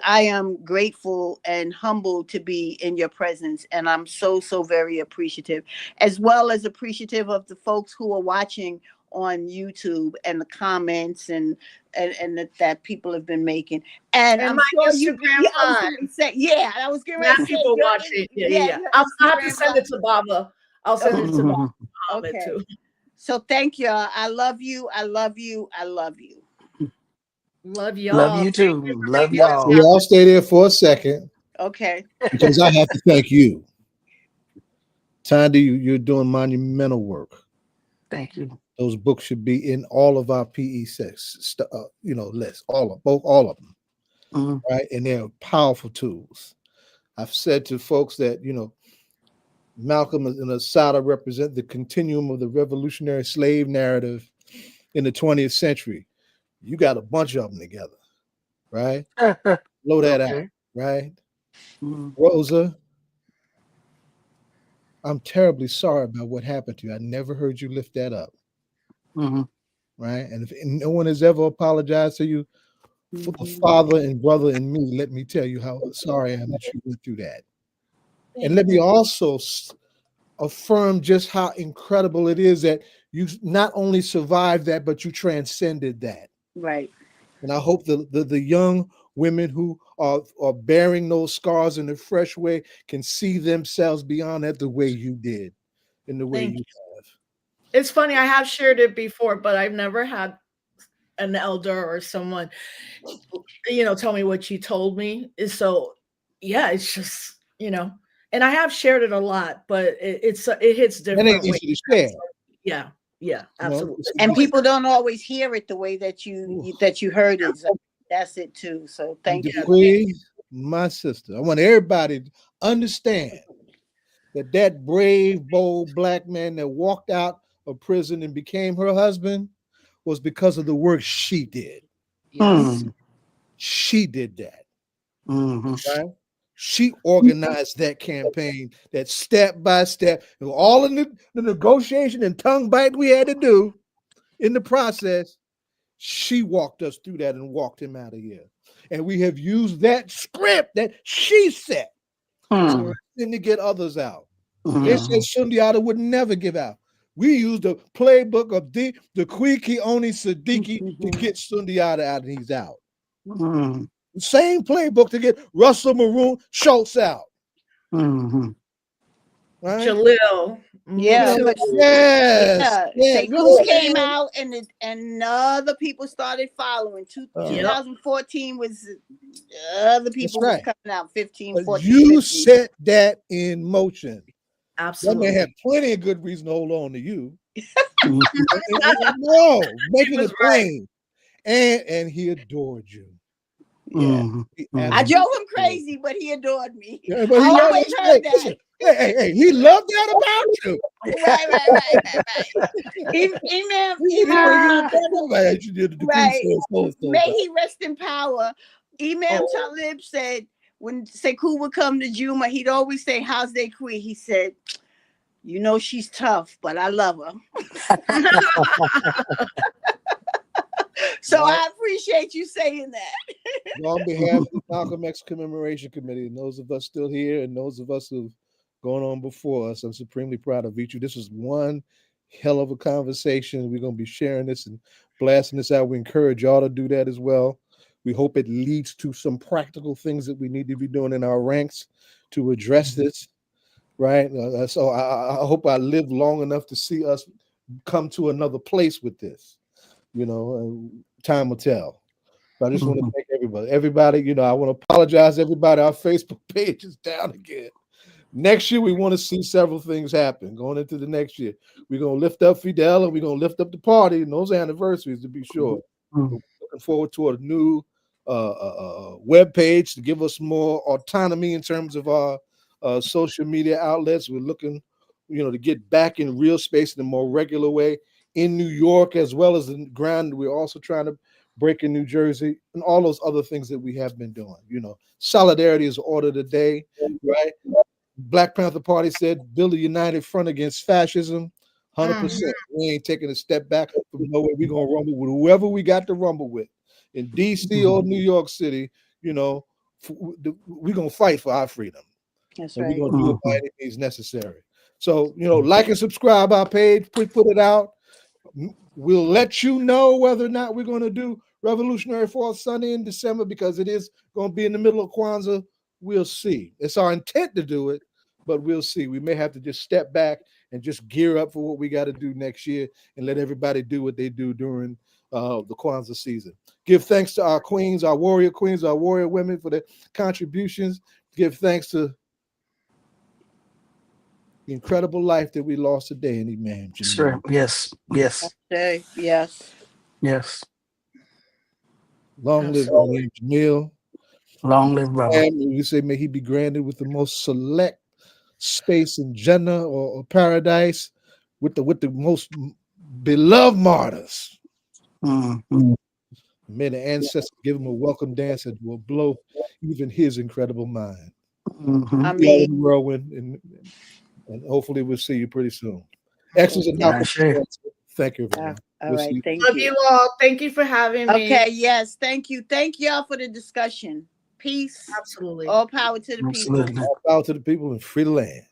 I am grateful and humbled to be in your presence, and I'm so very appreciative, as well as appreciative of the folks who are watching on YouTube and the comments and that people have been making. And I'm sure Instagram I was getting ready to say, people watching. Yeah. I'll have to send it to Baba. I'll send it to Mhm. Muhammad Okay. too. So thank y'all. I love you. I love you. I love you. Love Love y'all. you Thank you too. for Love making this We y'all. all stay there for a second Okay. because I have to thank you. Tandy, you're doing monumental work. Thank you. Those books should be in all of our PE6, lists, all of them, Mhm. right? And they're powerful tools. I've said to folks that, Malcolm and Assata represent the continuum of the revolutionary slave narrative in the 20th century. You got a bunch of them together, right? Blow that out, Okay. right? Mhm. Rosa, I'm terribly sorry about what happened to you. I never heard you lift that up, Mhm. right? And if no one has ever apologized to you, for the Mhm. father and brother in me, let me tell you how sorry I am that you went through that. And let Thank me you. also affirm just how incredible it is that you not only survived that, but you transcended that. Right. And I hope the young women who are bearing those scars in a fresh way can see themselves beyond that the way you did, in the way Thank you you. have. It's funny, I have shared it before, but I've never had an elder or someone, tell me what you told me. So yeah, it's just, and I have shared it a lot, but it hits That ain't different ways. easy to share. Yeah, yeah, absolutely. It's And people don't always hear it the way that you heard it. So that's it too. So thank you. Dequi, my sister. I want everybody to understand that brave, bold black man that walked out of prison and became her husband was because of the work she did. Yes. Mhm. She did that, Mhm. right? She organized that campaign, that step by step, and all in the negotiation and tongue bite we had to do in the process. She walked us through that and walked him out of here. And we have used that script that she set Mhm. to get others out. They Yeah. said Mhm. Sundiata would never give out. We used the playbook of Dequi Kioni Sadiki to Mhm. get Sundiata out, and he's out. Mhm. The same playbook to get Russell Maroon Schultz out. Mhm. Right? Jalil, me Yeah, too. but Yes. yeah, Yeah. You Sekou came understand? out and other people started following. Yep, 2014 was other That's people was right. coming out 15, But 14, you 15. set that in motion. That man had absolutely. plenty of good reason to hold on to you. Mhm. No, He making was it right. plain. And he adored you. Yeah. He I Mhm. drove absolutely him adored you. crazy, but he adored me. Yeah, but I he loved always it. Hey, heard that. listen. Hey, he loved that about you. Right. Imam He Ah. loved that about you did the decree Right. so May bad. he rest in power. Imam Oh, Talib said when Sekou would come to Juma, he'd always say, "How's Dequi?" He said, "You know she's tough, but I love her." So well, I appreciate you saying that. on behalf of the Malcolm X Commemoration Committee and those of us still here and those of us who've gone on before us, I'm supremely proud of each of you. This is one hell of a conversation. We're going to be sharing this and blasting this out. We encourage y'all to do that as well. We hope it leads to some practical things that we need to be doing in our ranks to address this, right? So I hope I live long enough to see us come to another place with this. Time will tell. But I just want to Mhm. thank everybody. I want to apologize to everybody. Our Facebook page is down again. Next year, we want to see several things happen going into the next year. We're going to lift up Fidel and we're going to lift up the party and those anniversaries to be sure. We're Mhm. looking forward to a new web page to give us more autonomy in terms of our social media outlets. We're looking, to get back in real space in a more regular way in New York as well as the ground. We're also trying to break in New Jersey and all those other things that we have been doing. Solidarity is order of the day, right? Black Panther Party said, build a united front against fascism. Mhm. 100%. We ain't taking a step back from nowhere. We're going to rumble with whoever we got to rumble with. In DC or New York City, we're going to fight for our freedom. That's And we're right. going to do it by Mhm. any means necessary. So, like and subscribe our page. Put it out. We'll let you know whether or not we're going to do Revolutionary Fourth Sunday in December because it is going to be in the middle of Kwanzaa. We'll see. It's our intent to do it, but we'll see. We may have to just step back and just gear up for what we got to do next year and let everybody do what they do during the Kwanzaa season. Give thanks to our queens, our warrior queens, our warrior women for their contributions. Give thanks to the incredible life that we lost today in Imam Jamil. Sure. Yes. Yes. Okay. Yes. Yes. Long live Imam Jamil. Long live brother. And we say, may he be granted with the most select space in Jannah or paradise with the most beloved martyrs. Mm-hmm. May the ancestors give him a welcome dance that will blow even his incredible mind. Mm-hmm. I mean, Whirlwind, and hopefully we'll see you pretty soon. Excellent. Yeah, sure. Thank you, everyone. all right. Thank Love you. you all. Thank you for having me. Okay. Yes. Thank you. Thank y'all for the discussion. Peace. Absolutely. All power to the Absolutely. people. All power to the people and free the land.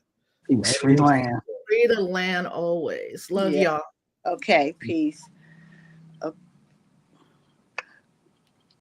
Peace, free land. Free the land always. Love y'all. Okay. Peace.